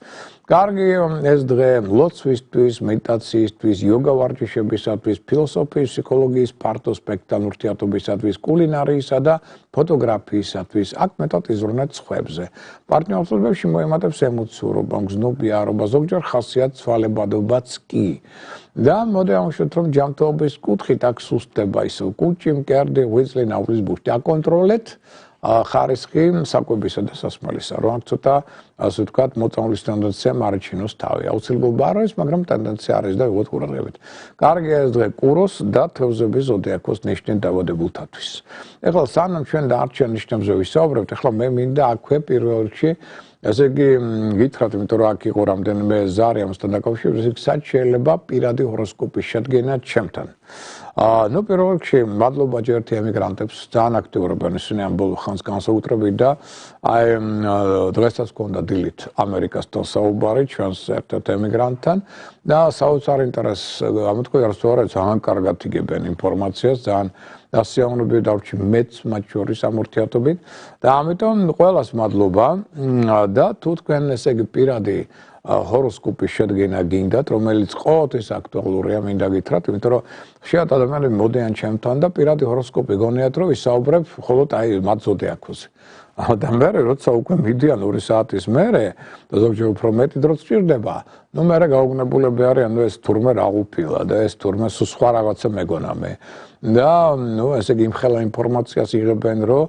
კარგი ეს დღე ლოცვისთვის, მედიტაციისთვის, იოგა ვარჯიშებისათვის, ფილოსოფიის, ფსიქოლოგიის, ფართო სპექტრალ ურთიერთობისათვის, კულინარიისა და ფოტოგრაფიისათვის. აქ მეტად იზრუნეთ სხვებზე. პარტნიორობებში მოემატებს ემოციურობა, მგზნობიარობა, ზოგჯერ ხასიათს ცვალებადობაც კი. და მოდი აღვნიშნოთ, რომ ჯანმრთელობის კუთხით აქ სუსტდება ისევ კუჭი, მკერდი, ღვიძლი, ნაულის ბუშტი. აკონტროლეთ ხარისხი საკვებისა და სასმელისა, რომ აქ ცოტა ასე ვთქვათ, მოწამვლის ტენდენცია მარჩინოს თავი. აუცილებლობა არ არის, მაგრამ ტენდენცია არის და ვიღოთ ყურადღებით. კარგია ეს დღე კუროს და თევზების ზოდიაქოს ნიშნით დაავადებულთათვის. ეხლა სანამ ჩვენ დარჩენ ნიშნებზე ვისაუბრებთ, ეხლა მე მინდა აქვე პირველ რიგში ესე იგი გითხრათ, იმიტომ რომ აქ იყო რამდენიმე ზარი ამასთან დაკავშირებით, სად შეიძლება პირადი ჰოროსკოპის შედგენა ჩემთან. ნუ პირველ რიგში მადლობა ჯერტი ემიგრანტებს, ძალიან აქტიურობენ ისინი ამ ბოლო ხანს განსაკუთრებით და აი დღესაც გქონდა დილით ამერიკასთან საუბარი ჩვენს ერთ-ერთ ემიგრანტთან და საოცარ ინტერესს ამოთქვია, რომ სწორედ ძალიან კარგად იგებენ ინფორმაციას, ძალიან დასიამოვნებები დავრჩი მეც მათ შორის ამ ურთიერთობით და ამიტომ ყველას მადლობა და თუ თქვენ ესე იგი პირადი ჰოროსკოპის შედგენა გინდათ, რომელიც ყოველთვის აქტუალურია, მინდა გითხრათ, იმიტომ რომ ხშირად ადამიანები მოდიან ჩემთან და პირადი ჰოროსკოპი გონიათ, რომ ვისაუბრებ მხოლოდ მათ ზოდიაქოზე. და მერე როცა უკვე მიდიან 2 საათის მერე და ზოგჯერ უფრო მეტი დროც სჭირდება, ნუ მერე გაუგნებულები არიან, ეს თურმე რა ყოფილა და ეს თურმე სხვა რაღაცა მეგონა მე. და ნუ ესე იგი იმხელა ინფორმაციას იღებენ, რომ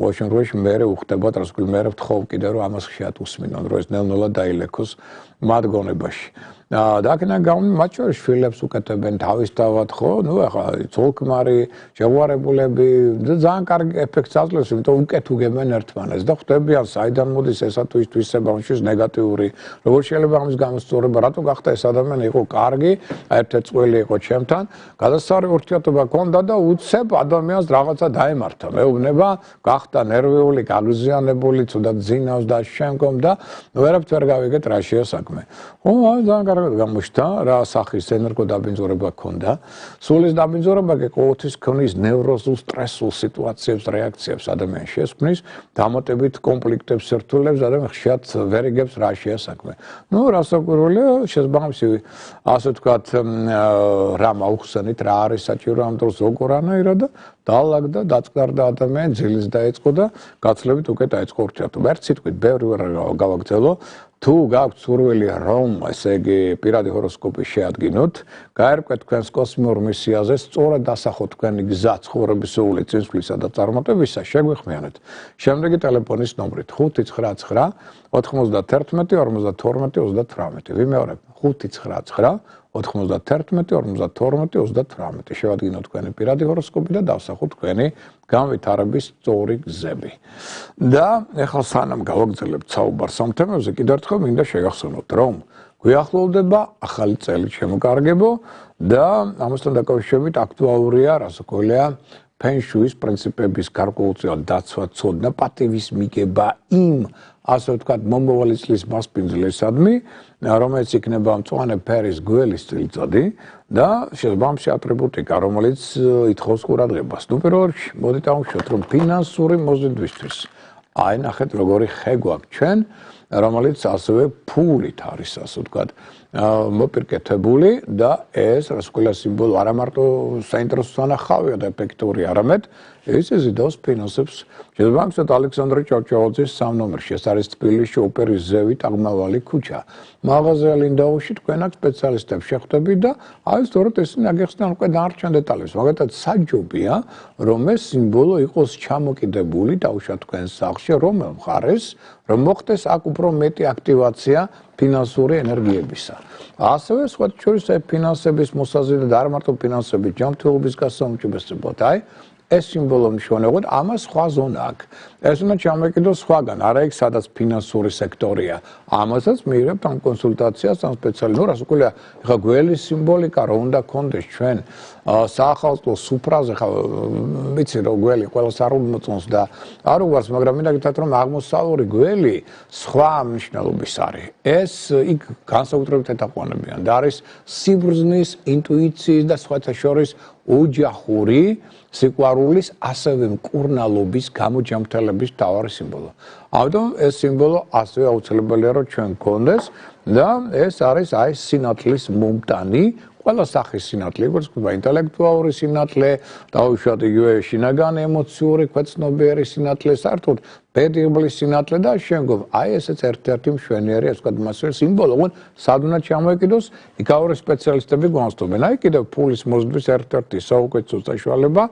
ყოველშემთხვევაში მერე უხდებათ, რა ვთქვი, მერე ვთხოვ კიდე რომ ამას ხშირად უსმინონ, რომ ეს ნელ-ნელა დაილექოს მათ გონებაში. და აქედან გამომდინარე, მათ შორის შვილებს უკეთებენ თავისთავად, ხო? ნუ ახლა ძოლქმარი, შეუარებულები და ძალიან კარგი ეფექტს აძლევს, იმიტომ უკეთ უგებენ ერთმანეთს და ხვდებიან, საიდან მოდის ესა თუ ის თვისება, ამის ნეგატიური. როგორ შეიძლება ამის გამოსწორება, რატო გახდა ეს ადამიანი იყო კარგი, ერთ-ერთ წველი იყო ჩემთან, გადასწარი ურთიერთობა ჰქონდა და უცებ ადამიანს რაღაცა დაემართა. მეუბნება, გახდა ნერვიული, გაგზიანებული, ცუდად ძინავს და შემდგომ და ვერაფერს ვერ გავიგეთ რა შეა საქმე. ხო, ძალიან გამოჩნდა რა სახის ენერგო დაბინძურება ჰქონდა. სულის დაბინძურება კი ყოველთვის ქმნის ნევროზულ სტრესულ სიტუაციებს, რეაქციებს ადამიანში ესქმნის, დამატებით კონფლიქტებს, სირთულეებს, ადამიანი ხშირად ვერ იგებს რა შეა საქმე. ნუ რასაკვირველია, შესაბამისი ასე ვთქვათ, რა მოახსენით, რა არის საჭირო ამ დროს როგორანაირად და დაალაგდა, დაწყდარდა ადამიანი, ძილის დაეწყო და გაცლებით უკვე დაეწყო ურთიერთობა. ერთ სიტყვით, ბევრი ვერ გავაგრძელო. თუ გაქვთ სურვილი რომ ესე იგი პირადი ჰოროსკოპი შეადგინოთ, გაერკვეთ თქვენს კოსმიურ მისიაზე, სწორად დასახოთ თქვენი გზა ცხოვრებისეული წინსვლისა და წარმატებისა, შეგვიხმიანეთ. შემდეგი ტელეფონის ნომრით 599 91 52 38. ვიმეორებ 599 91 52 38. შევადგინოთ თქვენი პირადი ჰოროსკოპი და დავსახოთ თქვენი განვითარების სწორი გზები. და ეხლა სანამ გავაგრძელებთ საუბარს ამ თემებზე, კიდევ ერთხელ მინდა შეგახსენოთ, რომ გვიახლოვდება ახალი წელი შემოკარგებო და ამასთან დაკავშირებით აქტუალურია, რასაკვირველია, ფენშუის პრინციპების გარკვეულწილად დაცვა, ცოდნა, პატივის მიგება იმ ასე ვთქვათ, მომავალი წლის მასპინძლისადმი, რომელიც იქნება მწვანე ფერის გველის წელიწადი და შესაბამისი ატრიბუტიკა, რომელიც ითხოვს ყურადღებას. ნუ პირველ რიგში, მოდით ავუშვათ, რომ ფინანსური მოზიდვისთვის აი ნახეთ როგორი ხე გვაქვს ჩვენ, რომელიც ასევე ფულით არის, ასე ვთქვათ, მოპირკეთებული და ეს რასაკვირველია სიმბოლო არა მარტო საინტერესო სანახავია და ეფექტური, არამედ ეს იზიდავს ფინანსებს. შესაბამისად ალექსანდრე ჭავჭავაძის 3 ნომერში, ეს არის თბილისში ოპერის ზევით აღმავალი ქუჩა. მაღაზია ლინდაუში თქვენ აქ სპეციალისტებს შეხვდებით და აი სწორედ ესენი აგიხსნან უკვე დანარჩენ დეტალებს. მაგალითად საჯობია, რომ ეს სიმბოლო იყოს ჩამოკიდებული დაუშვათ თქვენს სახლში, რომელ მხარეს, რომ მოხდეს აქ უფრო მეტი აქტივაცია ფინანსური ენერგიებისა. ასევე სხვა შორის ფინანსების მოსაზრება და არ მარტო ფინანსების ჯანმრთელობის გასაუმჯობესებლად, აი ეს სიმბოლო მნიშვნელოვნად ამას სხვა ზონა აქვს. ეს უნდა ჩამოეკიდოს სხვაგან, არა იქ სადაც ფინანსური სექტორია. ამასაც მიიღებთ ამ კონსულტაციას ამ სპეციალურ, რასაკვირველია, ხა გველის სიმბოლიკა რო უნდა გქონდეს ჩვენ საახალწლო სუფრაზე, ხა ვიცი რომ გველი ყველას არ უმოწონს და არ უყვარს, მაგრამ მინდა გითხრათ რომ აღმოსავლური გველი სხვა მნიშვნელობის არის. ეს იქ განსაკუთრებით ეთაყვანებიან და არის სიბრძნის, ინტუიციის და სხვათა შორის ოჯახური სიყვარულის, ასევე მკურნალობის გამოჯამრთელების მთავარი სიმბოლო. ამიტომ ეს სიმბოლო ასევე აუცილებელია რომ ჩვენ გქონდეს და ეს არის აი სინათლის მომტანი, ყველა სახის სინათლე, როგორც ვთქვა, ინტელექტუალური სინათლე, დაუშვათ იგივე შინაგანი ემოციური, ქვეცნობიერი სინათლე, საერთოდ ბედიღბლის სინათლე და შემდგომ აი ესეც ერთ-ერთი მშვენიერი, ასე ვთქვათ, მასე სიმბოლო, ოღონდ სად უნდა ჩამოეკიდოს, იქაური სპეციალისტები გვამსწორებენ. აი კიდევ ფულის მოზიდვის ერთ-ერთი საუკეთესო საშუალება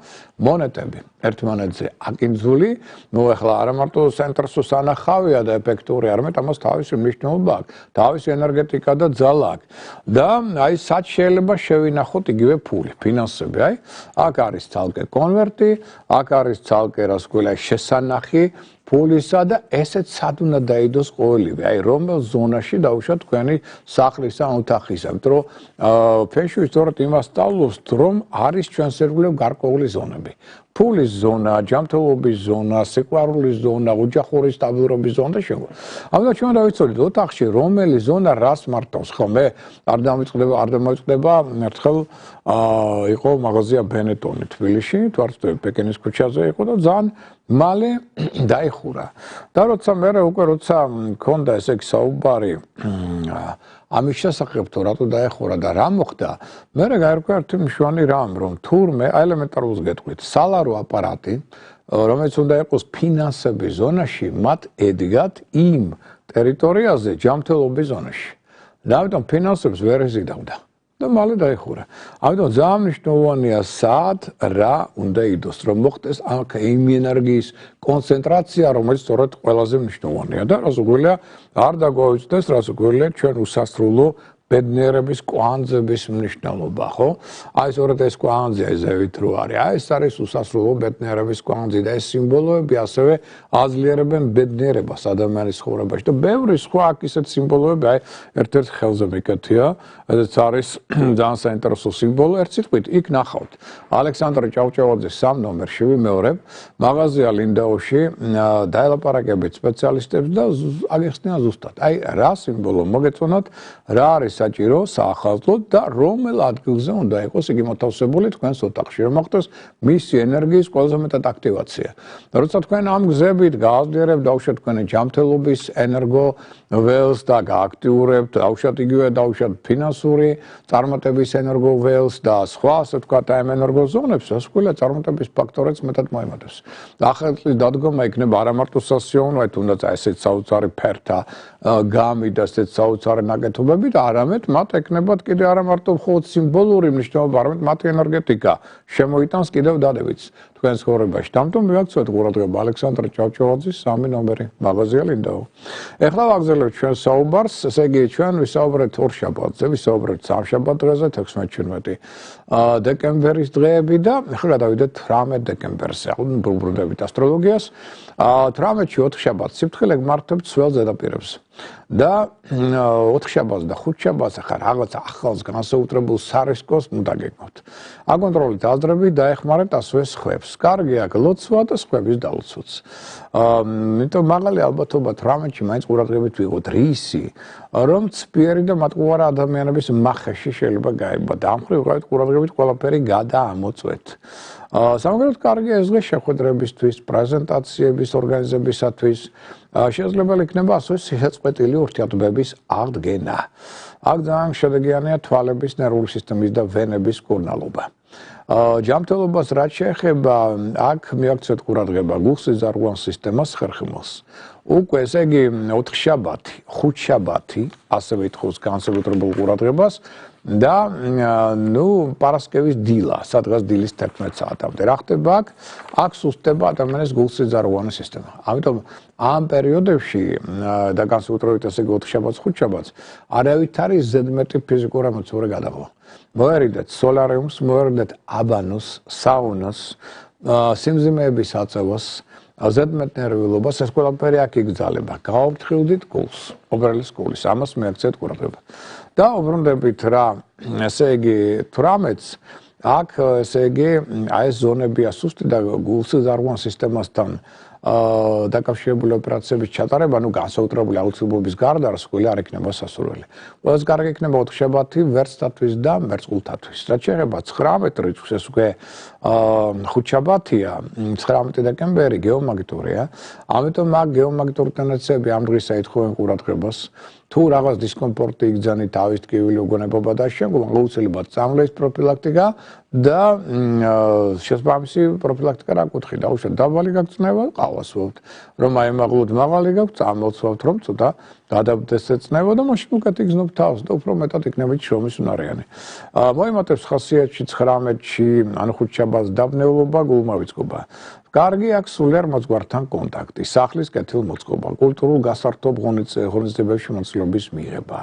მონეტები. ერთმანეთზე აკინძული, ნუ ახლა არა მარტო საინტერესო სანახავია და ეფექტური, არამედ ამას თავისი მნიშვნელობა აქვს, თავისი ენერგეტიკა და ძალა აქვს. და აი სად შეიძლება შევინახოთ იგივე ფული, ფინანსები, აი აქ არის ცალკე კონვერტი, აქ არის ცალკე რასაკვირველია შესანახი ფულისა და ესეც სად უნდა დაიდოს ყოველივე, აი რომელ ზონაში დაუშვათ თქვენი სახლისა ან ოთახისა, იმიტომ რომ ფენშუი სწორედ იმას სწავლობს, რომ არის ჩვენს ერთგულებ გარკვეული ზონები. ფულის ზონა, ჯანმრთელობის ზონა, სიყვარულის ზონა, ოჯახური სტაბილურობის ზონა შემო. ამიტომ ჩვენ რა ვიცოდით, ოთახში რომელი ზონა რას მარტავს, ხო, მე არ დამოწდება, ერთხელ იყო მაღაზია ბენეტონი თბილისში, თუ არ ვცდები, პეკინის ქუჩაზე იყო და ძალიან მალე დაიხურა. და როცა მქონდა ესე იგი საუბარი ამის შესახებ თუ რატო დაეხურა და რა მოხდა, მე გაერკვა ერთი მშვენი რამ, რომ თურმე ელემენტარულს გეტყვით, სალარო აპარატი, რომელიც უნდა იყოს ფინანსების ზონაში, მათ ედგათ იმ ტერიტორიაზე ჯანმრთელობის ზონაში. და ამიტომ ფინანსებს ვერ იზიდავდა. და მალე დაიხურა. ამიტომ ძალიან მნიშვნელოვანია სად რა უნდა იდოს, რომ მოხდეს აქ იმ ენერგიის კონცენტრაცია, რომელიც სწორედ ყველაზე მნიშვნელოვანია და რას უგვირია არ დაგვაუწყდეს, რას უგვირია ჩვენ უსასრულო ბედნიერების კვანძების მნიშვნელობა, ხო? აი სწორედ ეს კვანძია ზევით რო არის. აი ეს არის უსასრულო ბედნიერების კვანძი და ეს სიმბოლოები ასევე აძლიერებენ ბედნიერებას ადამიანის ცხოვრებაში. და ბევრი სხვა აქ ისეთ სიმბოლოები, აი ერთ-ერთ ხელზე მიკეთია, ეს არის ძალიან საინტერესო სიმბოლო, ერთ სიტყვით იქ ნახავთ. ალექსანდრე ჭავჭავაძის 3 ნომერში ვიმეორებ, მაღაზია ლინდაოში დაელაპარაკებით სპეციალისტებს და აგიხსნიან ზუსტად. აი რა სიმბოლო მოგეწონათ, რა არის საჭირო საახალწლოდ და რომელ ადგილზე უნდა იყოს იგი მოთავსებული თქვენს ოთახში, რომ მოხდეს მისი ენერგიის ყველაზე მეტად აქტივაცია. და როცა თქვენ ამ გზებით გააძლიერებთ, დაუშვათ თქვენი ჯანმრთელობის ენერგო ველს და გააქტიურებთ, დაუშვათ იგივე დაუშვათ ფინანსური წარმატების ენერგო ველს და სხვა ასე ვთქვათ ამ ენერგო ზონებს, ეს ყველა წარმატების ფაქტორებს მეტად მოემატებს. ახალწლის დადგომა იქნება არა მარტო სასიაოვნო, აი თუნდაც ესეც საოცარი ფერთა გამი და ესეც საოცარი ნაკეთობები და არამედ მათ ეკნებათ კიდე არა მარტო მხოლოდ სიმბოლური მნიშვნელობა, არამედ მათი ენერგეტიკა შემოიტანს კიდევ დადებიც თქვენს ცხოვრებაში. ამიტომ მივაქცევთ ყურადღება ალექსანდრე ჭავჭავაძის 3 ნომერი მაღაზია ლინდაო. ეხლა ვაგრძელებთ ჩვენ საუბარს, ესე იგი ჩვენ ვისაუბრეთ ორშაბათზე, ვისაუბრეთ სამშაბათ დღეზე 16-17 დეკემბერის დღეები და ეხლა გადავიდეთ 18 დეკემბერზე. ვუბრუნდებით ასტროლოგიას. 18-ში 4 შაბათს სიფრთხილე გმართებთ სველ ზედაპირებს. და 4 შაბათს და 5 შაბათს ახლა რაღაც ახალს განსაუტრებელ სარისკოს უნდა გეკმოთ. აკონტროლეთ აზრები და ეხმარეთ ასვე სხვებს. კარგია გლოცვა და სხვების დალოცვაც. იმიტომ მაღალი ალბათობა 18-ში მაინც ყურადღებით ვიღოთ რისი, რომ ცფიერი და მატყუარა ადამიანების მახეში შეიძლება გაება და ამ მხრივ ვიყავით ყურადღებით ყველაფერი გადაამოწვეთ. სამაგერად კარგია ეს დღე შეხვედრებისთვის, პრეზენტაციების ორგანიზებისათვის. შესაძლებელი იქნება ასევე სიცოცხლეტილი ურთიერთობების აღდგენა. აქ ძალიან შედეგიანია თვალების, ნერვული სისტემის და ვენების კურნალობა. ჯანმრთელობას რაც შეეხება, აქ მიაქცევთ ყურადღება გულსიზარღვან სისტემას, ხერხემალს. უკვე ესე იგი 4 შაბათი, 5 შაბათი, ასევე ითხოვს განსაკუთრებულ ყურადღებას და პარასკევის დილა, სადღაც დილის 11 საათამდე. რა ხდება აქ? აქ სუსტდება ადამიანის გულსიზარღვანი სისტემა. ამიტომ ამ პერიოდებში და განსაკუთრებით ესე იგი 4 შაბათს, 5 შაბათს არავით არის ზედმეტი ფიზიკური ამოცვარი გადაღლა. მოერიდეთ სოლარიუმს, მოერიდეთ აბანოს, საუნას, სიმძიმეების აწევას, ზედმეტ ნერვიულობას, ეს ყველაფერი აქ იგრძალება. გაუფრთხილდით გულს, უბრალეს გულის, ამას მიაქცევთ ყურადღება. და უბრუნდებით რა, ესე იგი 18-ს აქ ესე იგი აი ეს ზონებია სუსტი და გულსიზარღვან სისტემასთან დაკავშირებული ოპერაციების ჩატარება, განსაკუთრებული აუცილებლობის გარდა, რასკვილი არ იქნება სასურველი. ყველაზე კარგი იქნება 4 შაბათი ვერცხლთათვის და მერწყულთათვის. რაც შეეხება 19 რიცხვს, ეს უკვე 5 შაბათია, 19 დეკემბერი გეომაგნიტურია. ამიტომ აქ გეომაგნიტური ტენდენციები ამ დღისა ეთხოვენ ყურადღებას. თუ რაღაც დისკომფორტი იგზავნით, თავის ტკივილი უგონებობა და შემდგომ აუცილებლად წამლის პროფილაქტიკა და შესაბამისი პროფილაქტიკა რა კუთხით, დაუშვათ დაბალი გაქცევა, ყავას ვუვთ, რომ აემაღლოთ მაღალი გაქვთ, წამოцვავთ, რომ ცოტა გადაბდეს ეცნევა და მაშინ უკეთ იგზნობ თავს და უფრო მეტად იქნებით შრომის უნარიანი. მოემატებს ხასიათში 19-ში, ანუ 5 შაბათს დაბნეულობა, გულმავიწყობა. კარგი აქვს სულიერ მოძღვართან კონტაქტი, სახლის კეთილმოწყობა, კულტურულ გასართობ ღონისძიებებში მონაწილეობის მიღება.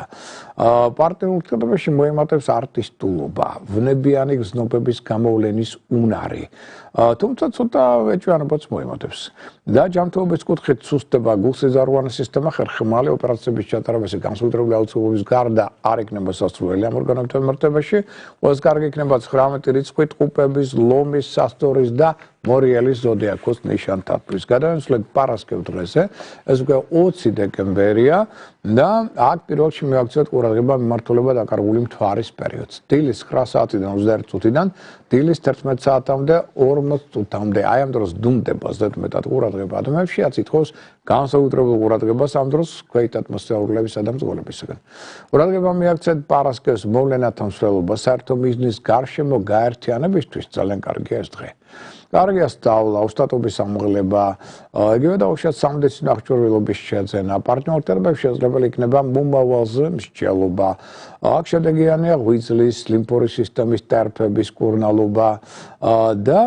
პარტნიორულ ურთიერთობებში მოემატებს არტისტულობა, ვნებიანი გზნობების გამოვლენის უნარი. თუმცა ცოტა ეჭვიანობაც მოემატებს. და ჯანმრთელობის კუთხით სუსტება, გულსიზარღვანის სისტემა, ხერხემალი ოპერაციების ჩატარებასა განსაკუთრებული აუცილებლობის გარდა არ იქნება სასურველი ამ ორგანოებთან მიმართებაში. ყველაზე კარგი იქნება 19 რიცხვი ტყუპების, ლომის, სასტორის და მორიელის ზოდიაქოს ნიშანთათვის. გადავინაცვლეთ პარასკევ დღეზე, ეს უკვე 20 დეკემბერია და აქ პირველ რიგში მივაქციოთ ყურადღება მიმართულება დაკარგული მთვარის პერიოდს. დილის 9 საათიდან 21 წუთიდან დილის 11 საათამდე 40 წუთამდე. აი ამ დროს დუმდება ზედმეტად ყურადღება ადამიანებში, რაც ითხოვს განსაკუთრებულ ყურადღებას ამ დროს ქვეით ატმოსფეროლებისა და მძღოლებისგან. ყურადღება მიაქცეთ პარასკევს მოვლენათა მსვლელობას, საერთო მიზნის გარშემო გაერთიანებისთვის ძალიან კარგია ეს დღე. კარგია სწავლა, ოსტატობის ამღლება, იგივე დაუშვათ სამედიცინო აღჭურვილობის შეძენა, პარტნიორთებთან შესაძლებელი იქნება მომავალზე მსჯელობა. აქ შედეგიანია ღვიძლის, ლიმფური სისტემის ტარფების კურნალობა და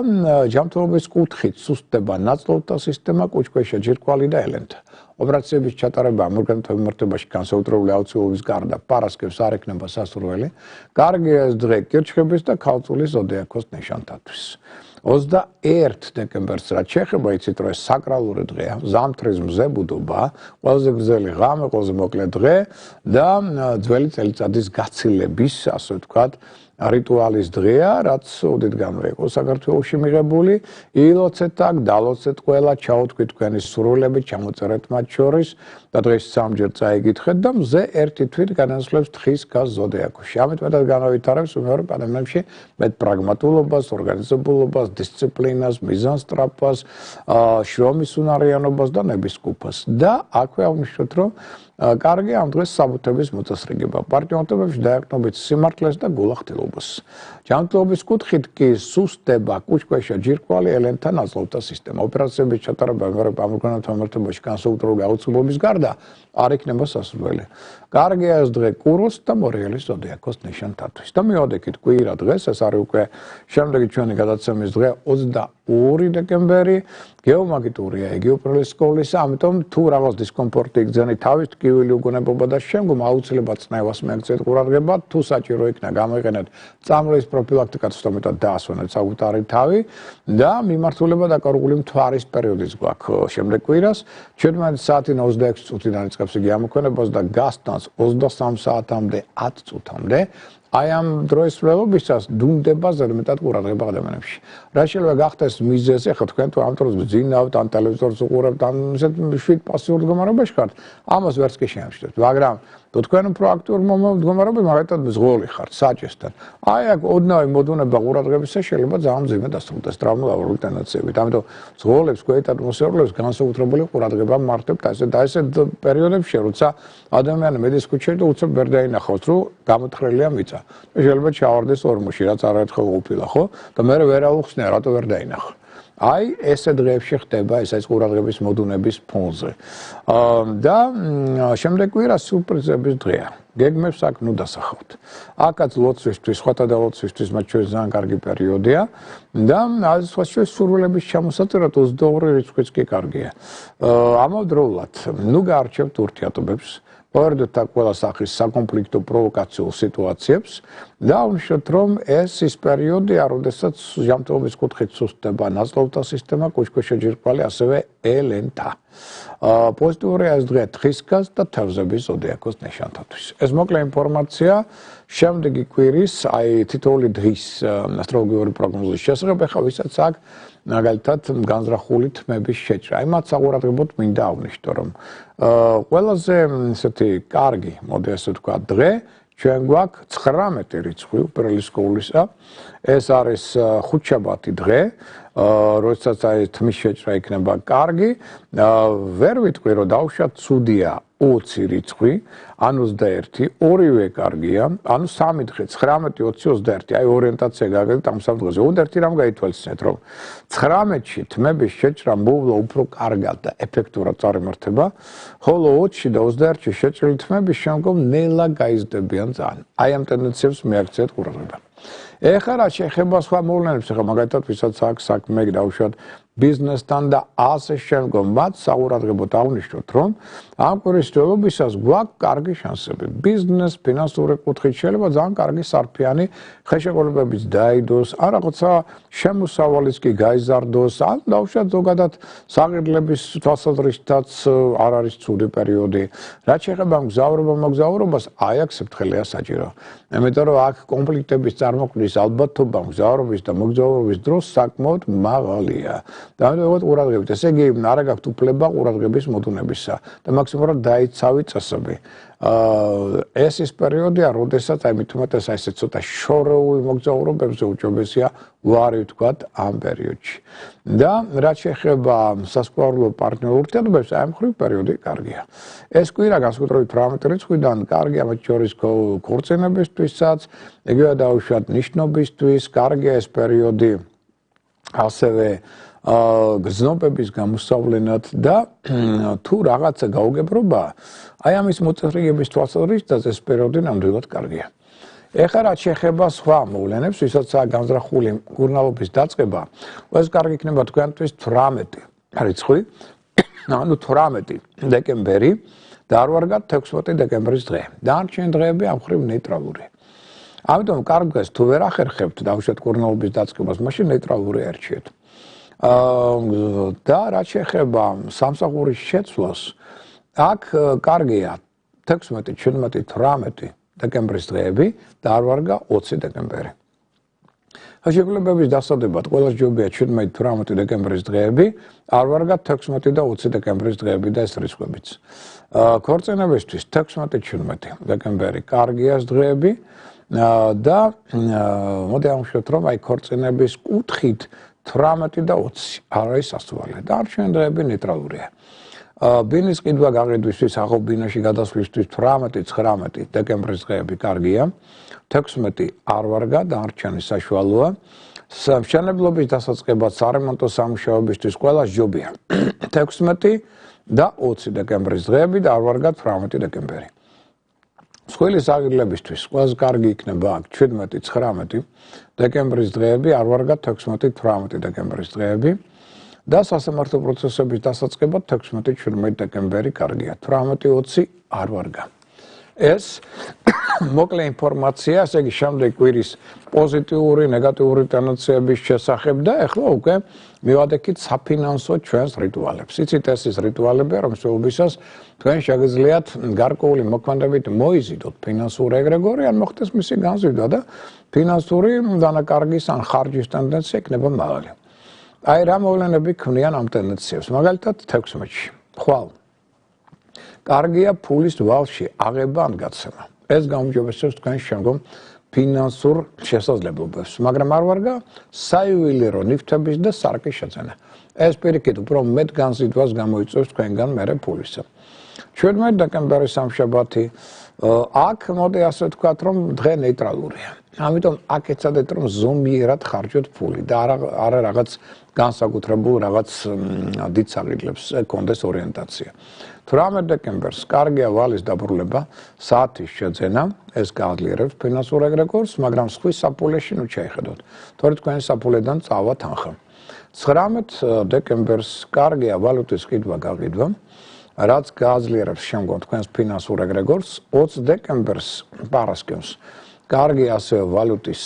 ჯანმრთელობის კუთხით სუსტება, ნაწლავთა სისტემა, კუჭქვეშა, ჯირკვალი და ელენთა. ოპერაციების ჩატარება ამ ორგანოებთან მიმართებაში განსაკუთრებული აუცილებლობის გარდა პარასკევს არ ექნება სასურველი. კარგია ეს დღე კირჩხების და ქალწულის ზოდიაქოს ნიშანთათვის. 21 დეკემბერს რაც შეეხება იცით რომ ეს საკრალური დღეა, ზამთრის მზებუდობა, ყველაზე გრძელი ღამე, ყველაზე მოკლე დღე და ძველი წელიწადის გაცილების, ასე ვთქვათ, რიტუალის დღეა, რაც ოდით გამრე იყო საქართველოში მიღებული. ილოცეთ აქ, დალოცეთ ყველა, ჩაუთქვით თქვენი სურვილები, ჩამოწერეთ მათ შორის და დღეს სამჯერ წაიგითხეთ და მზე ერთი თვით განასვლებს თხის გაზ ზოდიაქოში. ამით მეტად განავითარებს უმეორებ ადამიანებში მეტ პრაგმატულობას, ორგანიზებულობას, დისციპლინას, მიზანსტრაფას, შრომის უნარიანობას და ნებისკუფას. და აქვე აღვნიშნოთ, რომ კარგი ამ დღეს საბუთების მოწესრიგება, პარტნიორთებებში დაეყრდნობით სიმართლეს და გულახდილობას. ჯანმრთელობის კუთხით კი სუსტება, კუჭქვეშა, ჯირკვალი, ელენთა ნაწლავთა სისტემა. ოპერაციების ჩატარება ამ ორგანოებთან მიმართებაში განსაკუთრებული აუცილებლობის გარდა არ იქნება სასურველი. კარგია ეს დღე კუროს და მორიელის ზოდიაქოს ნიშანთათვის. და მივადექით კვირა დღეს, ეს არის უკვე შემდეგი ჩვენი გადაცემის დღე 22 დეკემბერი. გეომაგიტურია იგი უპირველეს სკოლის, ამიტომ თუ რაღაც დისკომფორტი იგრძენით თავის ტკივილი უგონებობა და შემდგომ აუცილებლად წნევას მიაქცეთ ყურადღება, თუ საჭირო იქნა გამოიყენეთ წამლის პროფილაქტიკად სტომეტად დაასვენეთ საკუთარი თავი და მიმართულება დაკარგული მთვარის პერიოდის გვაქვს შემდეგ კვირას 17 საათიდან 26 წუთიდან იწყებს იგი ამოქმედებას და გასტანს 23 საათამდე 10 წუთამდე. აი ამ დროის ველობისას დუმდება ზედმეტად ყურადღება ადამიანებში. რა შეიძლება გახდეს მიზეზი, ხო თქვენ თუ ამ დროს გძინავთ, ან ტელევიზორს უყურებთ, ან ისეთ შვიდ პასიურ მდგომარეობაში ხართ, ამას ვერც კი შეამშვიდეთ. მაგრამ თუ თქვენ პროაქტიურ მდგომარეობაში მაგათად მზღოლი ხართ საჭესთან. აი აქ ოდნავი მოდუნება ყურადღებისა შეიძლება ძალიან მძიმე დასრულდეს ტრავმატული ტენდენციებით. ამიტომ მზღოლებს, ქვეით ატმოსფეროებს განსაკუთრებული ყურადღება მართებთ და ესეთ პერიოდებში, როცა ადამიანი მედის ქუჩაში და უცებ ვერ დაინახავს, რომ გამოთხრელია მიწა. შეიძლება ჩავარდეს ორმოში, რაც არაერთხელ ყოფილა, ხო? და მე ვერ აუხსნია, რატო ვერ დაინახა. აი ესე დღეებში ხდება ეს ყურადღების მოდუნების ფონზე. და შემდეგ კვირა სიურპრიზების დღეა. გეგმებს აქ ნუ დასახავთ. აქაც ლოცვისთვის, სხვათა და ლოცვისთვის მათ შორის ძალიან კარგი პერიოდია და სხვა შორის სურვილების ჩამოსაწერად 22 რიცხვიც კი კარგია. ამავდროულად, ნუ გაარჩევთ ურთიერთობებს. Poverdot tak ყველა სახის საკონფლიქტო პროვოკაციულ სიტუაციებს და აღვნიშნოთ, რომ ეს ის პერიოდია, როდესაც ჯანმრთელობის კუთხით სუსტდება ნაწლავთა სისტემა, კუჭქვეშა, ჯირკვალი, ასევე ელენთა. პოზიტიურია ეს დღე თხისგაზ და თევზების ზოდიაქოს ნიშანთათვის. ეს მოკლე ინფორმაცია შემდეგი კვირის, აი თითოეული დღის ასტროლოგიური პროგნოზის შესახებ, ახლა ვისაც აქ მაგალითად განზრახული თმების შეჭრა. აი მათ საყურადღებოდ მინდა აღვნიშნო, რომ ყველაზე ესეთი კარგი, მოდი ასე ვთქვა, დღე ჩვენ გვაქვს 19 რიცხვი უპირველეს სკოლისა. ეს არის ხუთშაბათი დღე, როდესაც აი თმის შეჭრა იქნება კარგი. ვერ ვიტყვი, რომ დავუშვათ ცუდია 20 რიცხვი, ან 21, ორივე კარგია, ანუ 3 დღე, 19, 20, 21, აი ორიენტაცია გაგეთ ამ სამ დღეზე. 21 რამ გაითვალისწინეთ, რომ 19-ში თმების შეჭრა მოვლა უფრო კარგად და ეფექტურად წარიმართება, ხოლო 20-ში და 21-ში შეჭრილი თმები შემდგომ ნელა გაიზრდებიან ძალიან. აი ამ ტენდენციებს მიაქციეთ ყურადღება. ეხლა რა შეეხება სხვა მოვლენებს, ახლა მაგალითად ვისაც აქვს საქმე, დავუშვათ ბიზნესთან და ასე შემდგომ მათ საყურადღებოდ აღნიშნოთ, რომ ამ კვირის ძველობისას გვაქვს კარგი შანსები. ბიზნეს ფინანსური კუთხით შეიძლება ძალიან კარგი სარფიანი ხელშეკრულებებიც დაიდოს, ან რაღაცა შემოსავალიც კი გაიზარდოს, ან დავუშვათ ზოგადად საყიდლების თვალსაზრისითაც არ არის ცუდი პერიოდი. რაც შეეხება მოგზაურობას, აი აქ საფრთხეა საჭირო. იმიტომ რომ აქ კონფლიქტების წარმოქმნის ალბათობა მგზავრობის და მოგზაურობის დროს საკმაოდ მაღალია. და ამიტომ ყურადღებით, ესე იგი არ გაქვთ უფლება ყურადღების მოდუნებისა და მაქსიმალურად დაიცავი წესები. ეს ის პერიოდია, როდესაც აი მით უმეტეს აი ესე ცოტა შორეულ მოგზაურობებზე უჭობესია ვარი ვთქვათ ამ პერიოდში. და რაც შეეხება სასპარულო პარტნიორულ ურთიერთობებს, აი ამ ხრივ პერიოდი კარგია. ეს კვირა განსაკუთრებით 18 რიცხვიდან კარგია მათ შორის ქორწინებისთვისაც, იგივე დაუშვათ ნიშნობისთვის, კარგია ეს პერიოდი ასევე გზნობების გამოსავლენად და თუ რაღაცა გაუგებრობა, აი ამის მოწესრიგების თვალსაზრისითაც ეს პერიოდი ნამდვილად კარგია. ეხლა რაც შეეხება სხვა მოვლენებს, ვისაც განზრახული მკურნალობის დაწყება, ეს კარგი იქნება თქვენთვის 18 რიცხვი, ანუ 18 დეკემბერი და არ ვარგათ 16 დეკემბრის დღე. დანარჩენი დღეები ამ ხრივ ნეიტრალური. ამიტომ კარგ დღეს თუ ვერ ახერხებთ დავუშვათ მკურნალობის დაწყებას, მაშინ ნეიტრალური ერჩიეთ. და რაც შეეხება სამსახურის შეცვლას, აქ კარგია 16, 17, 18 დეკემბრის დღეები და არ ვარგა 20 დეკემბერი. ხელშეკრულებების დასადებად ყველა ჯობია 17, 18 დეკემბრის დღეები, არ ვარგა 16 და 20 დეკემბრის დღეები და ეს რიცხვებიც. ქორწინებისთვის 16, 17 დეკემბერი კარგია ეს დღეები და მოდი ამშვიდობთ, რომ აი ქორწინების კუთხით 18 და 20 არ არის სასწავლე. დანარჩენი დღეები ნეიტრალურია. ბინის ყიდვა გაყიდვისთვის, აღო ბინაში გადასვლისთვის 18, 19 დეკემბრის დღეები კარგია. 16 არ ვარგა, დანარჩენი საშუალოა. მშენებლობის დასაწყებად სარემონტო სამუშაოებისთვის ყველა ჯობია. 16 და 20 დეკემბრის დღეები და არ ვარგა 18 დეკემბერი. მსხვილი საყიდლებისთვის ყველაზე კარგი იქნება აქ 17, 19 დეკემბრის დღეები, არ ვარგა 16, 18 დეკემბრის დღეები და სასამართლო პროცესების დასაწყებად 16, 17 დეკემბერი კარგია. 18, 20 არ ვარგა. ეს მოკლე ინფორმაცია, ესე იგი შემდეგ კვირის პოზიტიური, ნეგატიური ტენდენციების შესახებ და ეხლა უკვე მივადექით საფინანსო ჩვენს რიტუალებს. იცით ეს ის რიტუალებია, რომელთაც თქვენ შეგიძლიათ გარკვეული მოქმედებით მოიზიდოთ ფინანსური ეგრეგორი, ან მოხდეს მისი განზრდა და ფინანსური დანაკარგის ან ხარჯის ტენდენცია იქნება მაღალი. აი რა მოვლენები ქმნიან ამ ტენდენციებს, მაგალითად 16-ში. ხვალ კარგია ფულის ვალში აღება ან გაცემა. ეს გაუმჯობესებს თქვენ შემდგომ ფინანსურ შესაძლებლობებს, მაგრამ არ ვარგა საიუველირო ნივთების და სარკის შეძენა. ეს პირიქით უფრო მეტ განზრდვას გამოიწვევს თქვენგან მერე ფულისა. 17 დეკემბერი სამშაბათი, აქ მოდი ასე ვთქვათ, რომ დღე ნეიტრალურია. ამიტომ აქ ეცადეთ, რომ ზომიერად ხარჯოთ ფული და არა რაღაც განსაკუთრებულ რაღაც დიდ საყიდლებს კონდეს ორიენტაცია. 18 დეკემბერს კარგია ვალის დაბრუნება, საათის შეძენა, ეს გააძლიერებს ფინანსურ ეგრეგორს, მაგრამ სხვის საფულეში ნუ შეიხედოთ. თორე თქვენი საფულედან წავა თანხა. 19 დეკემბერს კარგია ვალუტის ყიდვა გაყიდვა, რაც გააძლიერებს შემდგომ თქვენს ფინანსურ ეგრეგორს. 20 დეკემბერს პარასკევს კარგია ასევე ვალუტის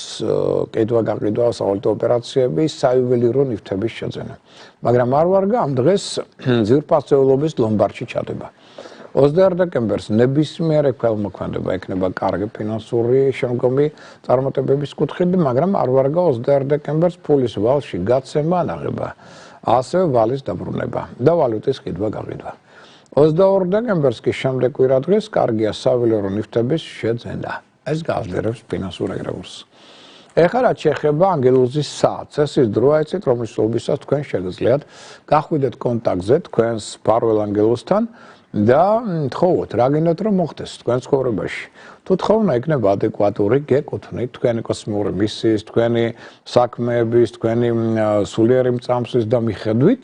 ყიდვა გაყიდვა, სავალუტო ოპერაციები, საიუველირო ნივთების შეძენა. მაგრამ არ ვარგა ამ დღეს ძვირფასეულობის ლომბარდში ჩადება. 21 დეკემბერს ნებისმიერი ქველმოქმედება ექნება კარგი ფინანსური შემდგომი წარმატებების კუთხით, მაგრამ არ ვარგა 21 დეკემბერს ფულის ვალში გაცემა ან აღება, ასევე ვალის დაბრუნება და ვალუტის ყიდვა გაყიდვა. 22 დეკემბერს კი შემდეგ კვირა დღეს კარგია საიუველირო ნივთების შეძენა. ეს გააძლიერებს ფინანსურ ეგრეგორს. ეხლა რაც შეეხება ანგელოზის საათს, ეს ის დროა, იცით, რომლის სრულობისას თქვენ შეგიძლიათ გახვიდეთ კონტაქტზე თქვენს მფარველ ანგელოზთან და თხოვოთ, რა გინდათ რომ მოხდეს თქვენ ცხოვრებაში. თუ თხოვნა იქნება ადეკვატური, გეკუთვნით თქვენი კოსმიური მისიის, თქვენი საქმეების, თქვენი სულიერი მწამსის და მიხედვით,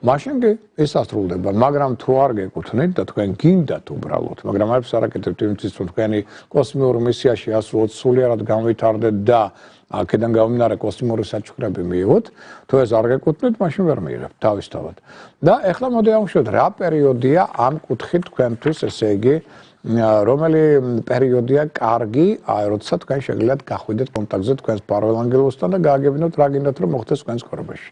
მაშინ კი ესასრულდება, მაგრამ თუ არ გეკუთვნით და თქვენ გინდათ უბრალოდ, მაგრამ არ ვსარაკეთებთ იმისთვის, რომ თქვენი კოსმიურ მისიაში ასრულოთ სულიერად განვითარდეთ და აქედან გამომდინარე კოსმიური საჩუქრები მიიღოთ, თუ ეს არ გეკუთვნით, მაშინ ვერ მიიღებთ თავისთავად. და ეხლა მოდი ავუშვათ, რა პერიოდია ამ კუთხით თქვენთვის, ესე იგი, რომელი პერიოდია კარგი, როდესაც თქვენ შეგიძლიათ გახვიდეთ კონტაქტზე თქვენს პარალელ ანგელოსთან და გააგებინოთ რა გინდათ რომ მოხდეს თქვენს კორებაში.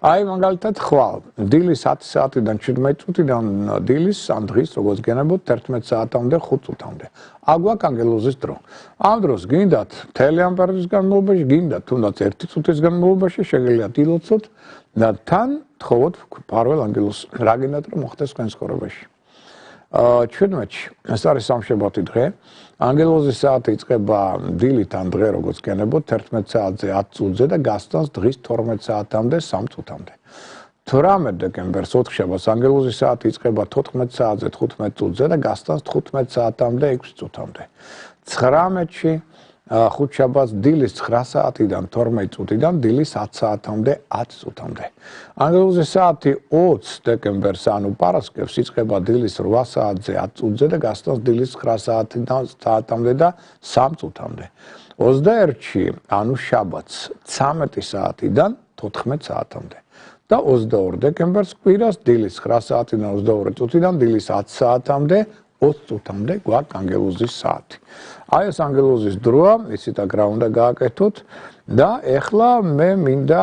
აი მაგალითად ხვალ, დილის 10 საათიდან 17 წუთიდან დილის ან დღის როგორც გენებოთ 11 საათამდე 5 წუთამდე. აქ გვაქვს ანგელოზის დრო. ამ დროს გინდათ მთელი ამ პერიოდის განმავლობაში, გინდათ თუნდაც 1 წუთის განმავლობაში შეგიძლიათ ილოცოთ და თან თხოვოთ პარალელ ანგელოს რა გინდათ რომ მოხდეს თქვენს კორებაში. 17-ში, ეს არის სამშაბათი დღე. ანგელოზის საათი იწყება დილით ან დღე როგორც გენებოთ 11 საათზე 10 წუთზე და გასტანს დღის 12 საათამდე 3 წუთამდე. 18 დეკემბერს 4 შაბათს ანგელოზის საათი იწყება 14 საათზე 15 წუთზე და გასტანს 15 საათამდე 6 წუთამდე. 19-ში ხუთშაბათს დილის 9 საათიდან 12 წუთიდან დილის 10 საათამდე 10 წუთამდე. ანგელოზის საათი 20 დეკემბერს ანუ პარასკევს იწყება დილის 8 საათზე 10 წუთზე და გასტანს დილის 9 საათამდე და 3 წუთამდე. 21-ში ანუ შაბათს 13 საათიდან 14 საათამდე. და 22 დეკემბერს კვირას დილის 9 საათიდან 22 წუთიდან დილის 10 საათამდე 20 წუთამდე გვაქვს ანგელოზის საათი. აი ეს ანგელოზის დროა, იცით აქ რა უნდა გააკეთოთ და ეხლა მე მინდა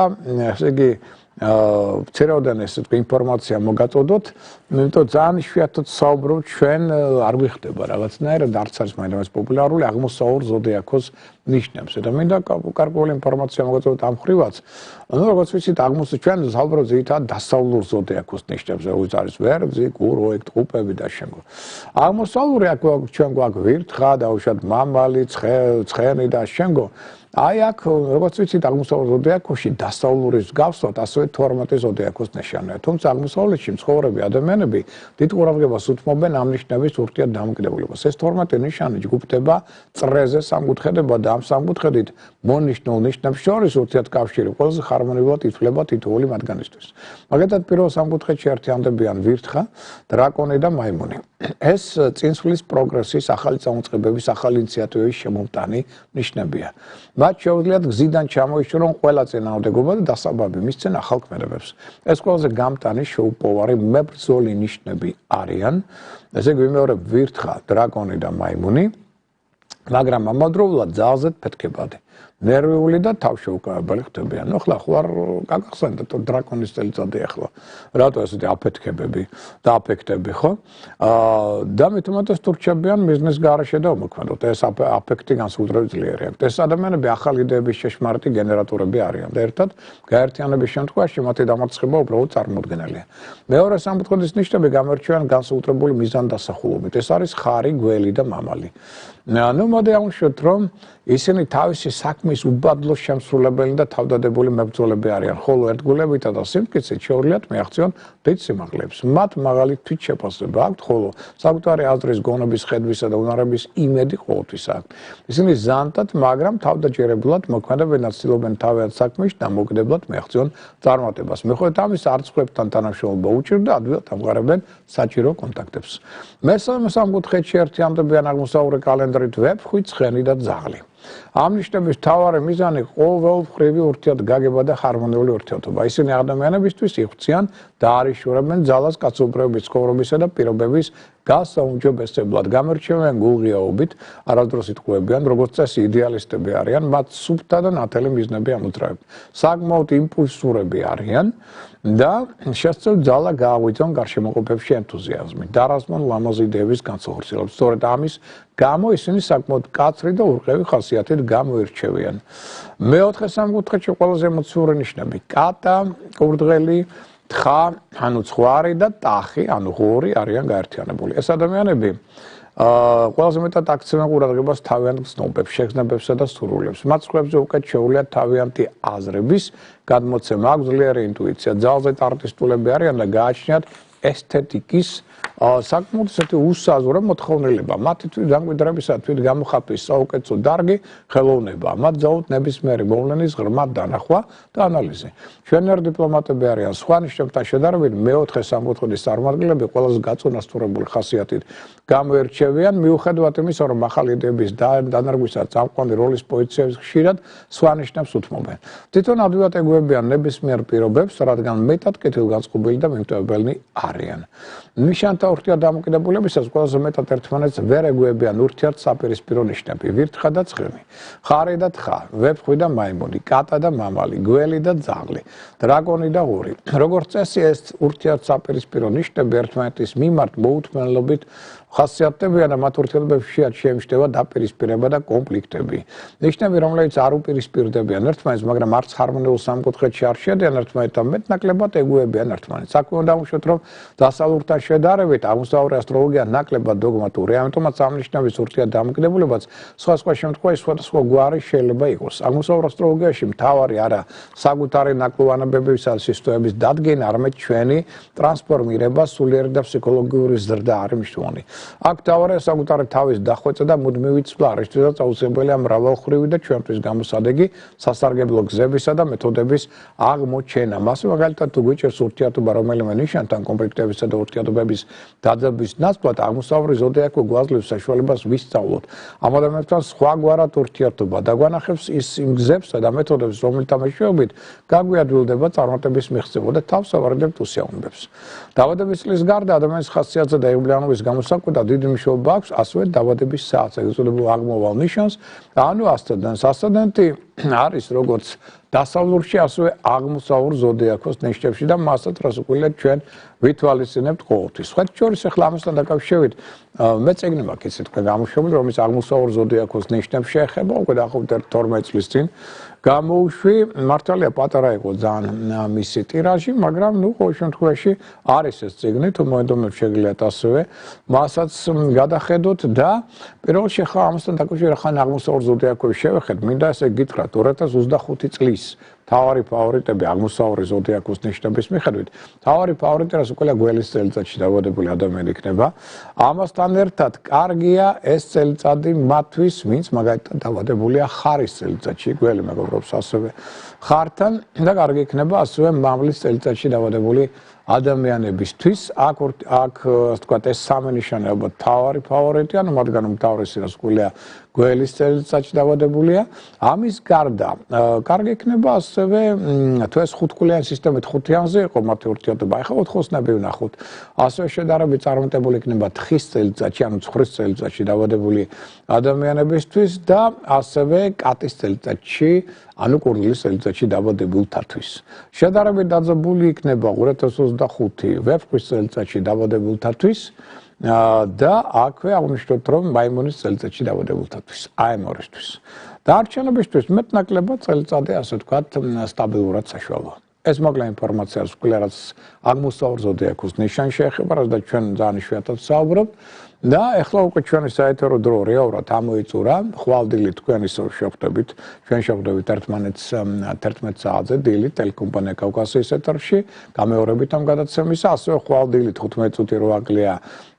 ესე იგი ვცერავდნენ ეს ინფორმაცია მოგაწოდოთ, იმიტომ ძალიან იშვიათად საუბრობ ჩვენ არ გვიხდება რაღაცნაირად არც არის მაინც პოპულარული აღმოსავლურ ზოდიაქოს ნიშნებს და მინდა კარგი ინფორმაცია მოგაწოდოთ ამ ხრივაც. ანუ როგორც ვიცით, ჩვენ საუბრობთ ძირითადად დასავლურ ზოდიაქოს ნიშნებზე, როგორც არის ვერძი, კურო, ტყუპები და შემდგომ. აღმოსავლური აქ ჩვენ გვაქვს ვირთხა, დაუშვათ მამალი, ცხენი და შემდგომ. აი აქ როგორც ვიცით აღმოსავლურ ზოდიაქოში დასავლურის გასვლად ასევე 12 ზოდიაქოს ნიშანია. თუმცა აღმოსავლეთში მცხოვრები ადამიანები დიდ ყურადღებას უთმობენ ამ ნიშნების ურთიერთ დამოკიდებულებას. ეს 12 ნიშანი ჯგუფდება წრეზე სამკუთხედება და ამ სამკუთხედით მონიშნულ ნიშნებს შორის ურთიერთკავშირი ყველაზე ჰარმონიულად ითვლება თითოეული მათგანისთვის. მაგალითად პირველ სამკუთხედში ერთიანდებიან ვირთხა, დრაკონი და მაიმუნი. ეს წინსვლის პროგრესის, ახალი წამოწყებების, ახალი ინიციატივების შემომტანი ნიშნებია. მათ შეუძლიათ გზიდან ჩამოიშორონ ყველა წინააღმდეგობა და დასაბამი მისცენ ახალ ქმედებებს. ეს ყველაზე გამტანი, შეუპოვარი, მებრძოლი ნიშნები არიან. ესე იგი ვიმეორებ ვირთხა, დრაკონი და მაიმუნი, მაგრამ ამავდროულად ძალზედ ფეთქებადი. ნერვიული და თავშეუκავებელი ხდებიან. ნუ ხლა ხوار გაგახსენდეთ დრაკონის წელიწადი ახლა. რატო ესეთი აფეთქებები და აფექტები, ხო? და მithumetes თურქებიან მიზნის გარეშე და უმოქმედოდ. ეს აფექტი განსაკუთრებით ძლიერი აქვს. ეს ადამიანები ახალი იდეების შეშმარიტი გენერატორები არიან და ერთად გაერთიანების შემთხვევაში მათი დამარცხება უბრალოდ წარმოუდგენელია. მეორე სამკუთხედის ნიშნები გამორჩევიან განსაკუთრებული მიზანდასახულობით. ეს არის ხარი, გველი და მამალი. ნუ მოდი ავუშვათ, რომ ისინი თავისი საქმის უბადლო შემსრულებელი და თავდადებული მებრძოლები არიან, ხოლო ერთგულებითა და სიმტკიცით შეუძლიათ მიაღწიონ დიდ სიმაღლეებს. მათ მაღალი თვითშეფასება აქვთ, ხოლო საკუთარი აზრის, გონების, ხედვისა და უნარების იმედი ყოველთვის აქვთ. ისინი ზანტად, მაგრამ თავდაჯერებულად მოქმედებენ და ცდილობენ თავიანთ საქმეში დამოუკიდებლად მიაღწიონ წარმატებას. მიუხედავად ამისა, არც ხლებთან თანამშრომლობა უჭირდა, ადვილად ამყარებენ საჭირო კონტაქტებს. მესამე სამკუთხედში ერთიანდებიან აღმოსავლური კალენდრით ვეფხვი, ცხენი და ძაღლი. ამ ნიშნების მთავარი მიზანი ყოველმხრივი ურთიერთგაგება და ჰარმონიული ურთიერთობა. ისინი ადამიანებისთვის იხვციან და არიშურებენ ძალას კაცობრიობის ცხოვრებისა და პირობების გასაუმჯობესებლად. გამორჩევიან გულღიაობით, არასდროს იტყუებიან, როგორც წესი იდეალისტები არიან, მათ სუფთა და ნათელი მიზნები ამოძრავებთ. საკმაოდ იმპულსურები არიან და შესწავლ ძალა გააღვიძონ გარშემოყოფებში ენთუზიაზმი. დარაზმონ ლამაზი იდეების განსახორციელებლად. სწორედ ამის გამო ისინი საკმაოდ მკაცრი და ურყევი ხასიათით გამოირჩევიან. მეოთხე სამკუთხედში ყველაზე ემოციური ნიშნები: კატა, კურდღელი, თხა, ანუ ცხვარი და ტახი, ანუ ღორი არიან გაერთიანებული. ეს ადამიანები ყველაზე მეტად აქცევენ ყურადღებას თავიანთ გრძნობებს, შეგრძნებებსა და სურვილებს. მათ სხვებზე უკეთ შეუძლიათ თავიანთი აზრების გადმოცემა, აქვს ძლიერი ინტუიცია, ძალზედ არტისტულები არიან და გააჩნიათ ესთეტიკის საკმაოდ ისეთი უსაზღვრო მოთხოვნილება. მათი თვითგამკვიდრებისა თვით გამოხატვის საუკეთესო დარგი ხელოვნება, მათ ძალუთ ნებისმიერი მოვლენის ღრმა დანახვა და ანალიზი. ჩვენი დიპლომატები არიან სხვა ნიშნებთან შედარებით მეოთხე სამკუთხედის წარმომადგენლები ყველაზე გაწონასწორებული ხასიათით გამოირჩევიან, მიუხედავად იმისა, რომ ახალი იდეების დანერგვისა და წამყვანი როლის პოზიციებს ხშირად სხვა ნიშნებს უთმობენ. თვითონ ადვილად ეგუებიან ნებისმიერ პირობებს, რადგან მეტად კეთილგანწყობილი და მიმტევებელი არიან. ნიშანთა ურთიერთდამოკიდებულებისას ყველაზე მეტად ერთმანეთს ვერ ეგუებიან ურთიერთსაპირისპირო ნიშნები, ვირთხა და ცხიმი, ხარი და თხა, ვეფხვი და მაიმუნი, კატა და მამალი, გველი და ძაღლი, დრაკონი და ღორი. როგორც წესი, ეს ურთიერთსაპირისპირო ნიშნები ერთმანეთის მიმართ მოუთმენლობით ხასიათდებიან და მათ ურთიერთობებში ხშირად შეიმჩნევა დაპირისპირება და კონფლიქტები. ნიშნები, რომლებიც არ უპირისპირდებიან ერთმანეთს, მაგრამ არც ჰარმონიულ სამკუთხედში არ შედიან ერთმანეთთან, მეტნაკლებად ეგუებიან ერთმანეთს. აქვე უნდა დავუშვათ, რომ დასავლურთან შედარებით აღმოსავლური ასტროლოგია ნაკლებად დოგმატურია, ამიტომაც ამ ნიშნების ურთიერთდამოკიდებულებაც სხვა შემთხვევაში სხვადასხვა გვარი შეიძლება იყოს. აღმოსავლურ ასტროლოგიაში მთავარი არა საკუთარი ნაკლოვანებებისა და სისტემების დადგენა, არამედ ჩვენი ტრანსფორმირება, სულიერი და ფსიქოლოგიური ზრდა არის მნიშვნელოვანი. აქ მთავარია საკუთარი თავის დახვეწა და მუდმივი ცვლა, რისთვისაც აუცილებელია მრავალმხრივი და ჩვენთვის გამოსადეგი სასარგებლო გზებისა და მეთოდების აღმოჩენა. მასე მაგალითად თუ გვიჭირს ურთიერთობა რომელიმე ნიშანთან კონფლიქტებისა და ურთიერთობების დაძაბვის ნაცვლად, აღმოსავლური ზოდიაქო გვაძლევს საშუალებას ვისწავლოთ ამ ადამიანებთან სხვაგვარად ურთიერთობა და გვანახებს ის იმ გზებსა და მეთოდებს, რომელთა მეშვეობით გაგვიადვილდება წარმატების მიღწევა და თავს ავარდებთ უსიამოვნებებს. დაბადების წლის გარდა ადამიანის ხასიათზე და ეუბნიანობის გამოსაკვეთად დიდი მნიშვნელობა აქვს ასევე დაბადების საათზე, ეწოდება აღმოვალ ნიშანს, ანუ ასცენდენტს. ასცენდენტი არის როგორც დასავლურში, ასევე აღმოსავლურ ზოდიაქოს ნიშნებში და მასაც რას უკვლია ჩვენ ვითვალისწინებთ ყოველთვის. სხვათა შორის ახლა ამასთან დაკავშირებით მე წიგნი მაქვს ისეთ გამოშვებული, რომელიც აღმოსავლურ ზოდიაქოს ნიშნებს შეეხება, უკვე დაახლოებით 12 წლის წინ გამოუშვი. მართალია პატარა იყო ძალიან მისი ტირაჟი, მაგრამ ყოველ შემთხვევაში არის ეს წიგნი, თუ მოედომებს შეგიძლიათ ასევე მასაც გადახედოთ და პირველ რიგში ხა ამასთან დაკავშირებით ხან აღმოსავლურ ზოდიაქოს შევეხეთ, მინდა ესე გითხრათ 2025 წლის მთავარი ფავორიტები აღმოსავლური ზოდიაქოს ნიშნების მიხედვით. მთავარი ფავორიტი რაც უკვლია გველის წელიწადში დაბადებული ადამიანი იქნება. ამასთან ერთად კარგია ეს წელიწადი მათთვის, ვინც მაგალითად დაბადებულია ხარის წელიწადში, გველი მეგობრობს ასევე ხართან და კარგი იქნება ასევე მამლის წელიწადში დაბადებული ადამიანებისთვის. აქ ასე ვთქვათ, ეს სამი ნიშანი ალბათ მთავარი ფავორიტი, ანუ მათგან უმთავრესი რაც უკვლია გველის წელიწადში დაბადებულია. ამის გარდა კარგი იქნება ასევე თუ ეს ხუთქულიანი სისტემით ხუთიანზე იყო მათი ურთიერთობა, ახლა ოთხოსნები ვნახოთ. ასევე შედარებით წარმატებული იქნება თხის წელიწადში, ანუ ცხვრის წელიწადში დაბადებული ადამიანებისთვის და ასევე კატის წელიწადში, ანუ კურდღლის წელიწადში დაბადებულთათვის. შედარებით დაძაბული იქნება 2025 ვეფხვის წელიწადში დაბადებულთათვის. და აქვე აღნიშნოთ, რომ მაიმუნის წელიწადში დაბადებულთათვის, აი ამ ორისთვის. დარჩენებისთვის მეტნაკლებად წელიწადი, ასე ვთქვათ, სტაბილურად საშუალოა. ეს მოგლა ინფორმაცია, რაც აღმოსავლურ ზოდიაქოს ნიშანს შეეხება, რაც ჩვენ ძალიან იშვიათად საუბრობთ. და ახლა უკვე ჩვენი საეთერო დრო რეალურად ამოიწურა, ხვალ-დილით თქვენ ისევ შეხვდებით, ჩვენ შეხვდებით ერთმანეთს 11 საათზე დილით ტელეკომპანია კავკასიის ეთერში, გამეორებით ამ გადაცემისა, ასევე ხვალ-დილით 15 წუთი რო აკლია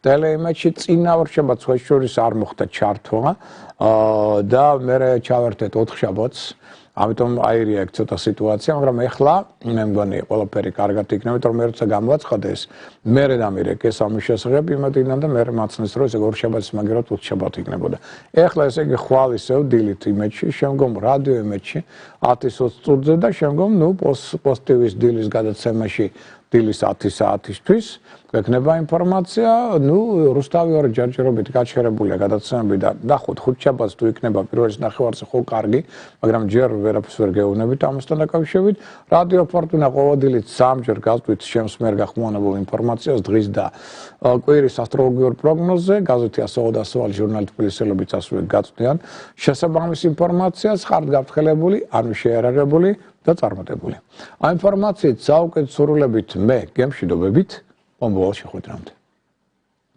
ტელეიმედში, წინააღმდეგ სხვათა შორის არ მოხდა ჩართვა და მე ჩავერთეთ 4 შაბათს. ამიტომ აირია ეგ ცოტა სიტუაცია, მაგრამ ეხლა მე მგონი ყველაფერი კარგად იქნება, რომ როცა გამოაცხადე ეს მე დამირეკ ეს ამის შესახებ იმედიდან და მე მაცნეს რომ ეს ორ შაბათს მაგერად 5 შაბათი იქნებოდა. ეხლა ესე იგი ხვალ ისევ დილით იმედში, შემდგომ რადიო იმედში 10-20 წუთზე და შემდგომ პოსტივის დილის გადაცემაში დილის 10 საათისთვის გვექნება ინფორმაცია, რუსთავი ორი ჯერჯერობით გაჩერებულია გადაცემები და ნახოთ 5 შაბათს თუ იქნება პირველის ნახევარზე ხო კარგი, მაგრამ ჯერ ვერაფერს ვერ გეუბნებით ამასთან დაკავშირებით. რადიო ფორტუნა ყოველდღიურად 3 ჯერ გასვით ჩემს მიერ გახმოვანებულ ინფორმაციას დღის და კვირის ასტროლოგიურ პროგნოზზე, გაზეთი ასოღო ჟურნალი თბილისელობით ასევე გაწვდიან შესაბამის ინფორმაციას, ხართ გაფრთხილებული, ანუ შეერაღებული და წარმატებული. ამ ინფორმაციით საუკეთესო სურვილებით მე გემშვიდობებით. Om bol shekhudramd.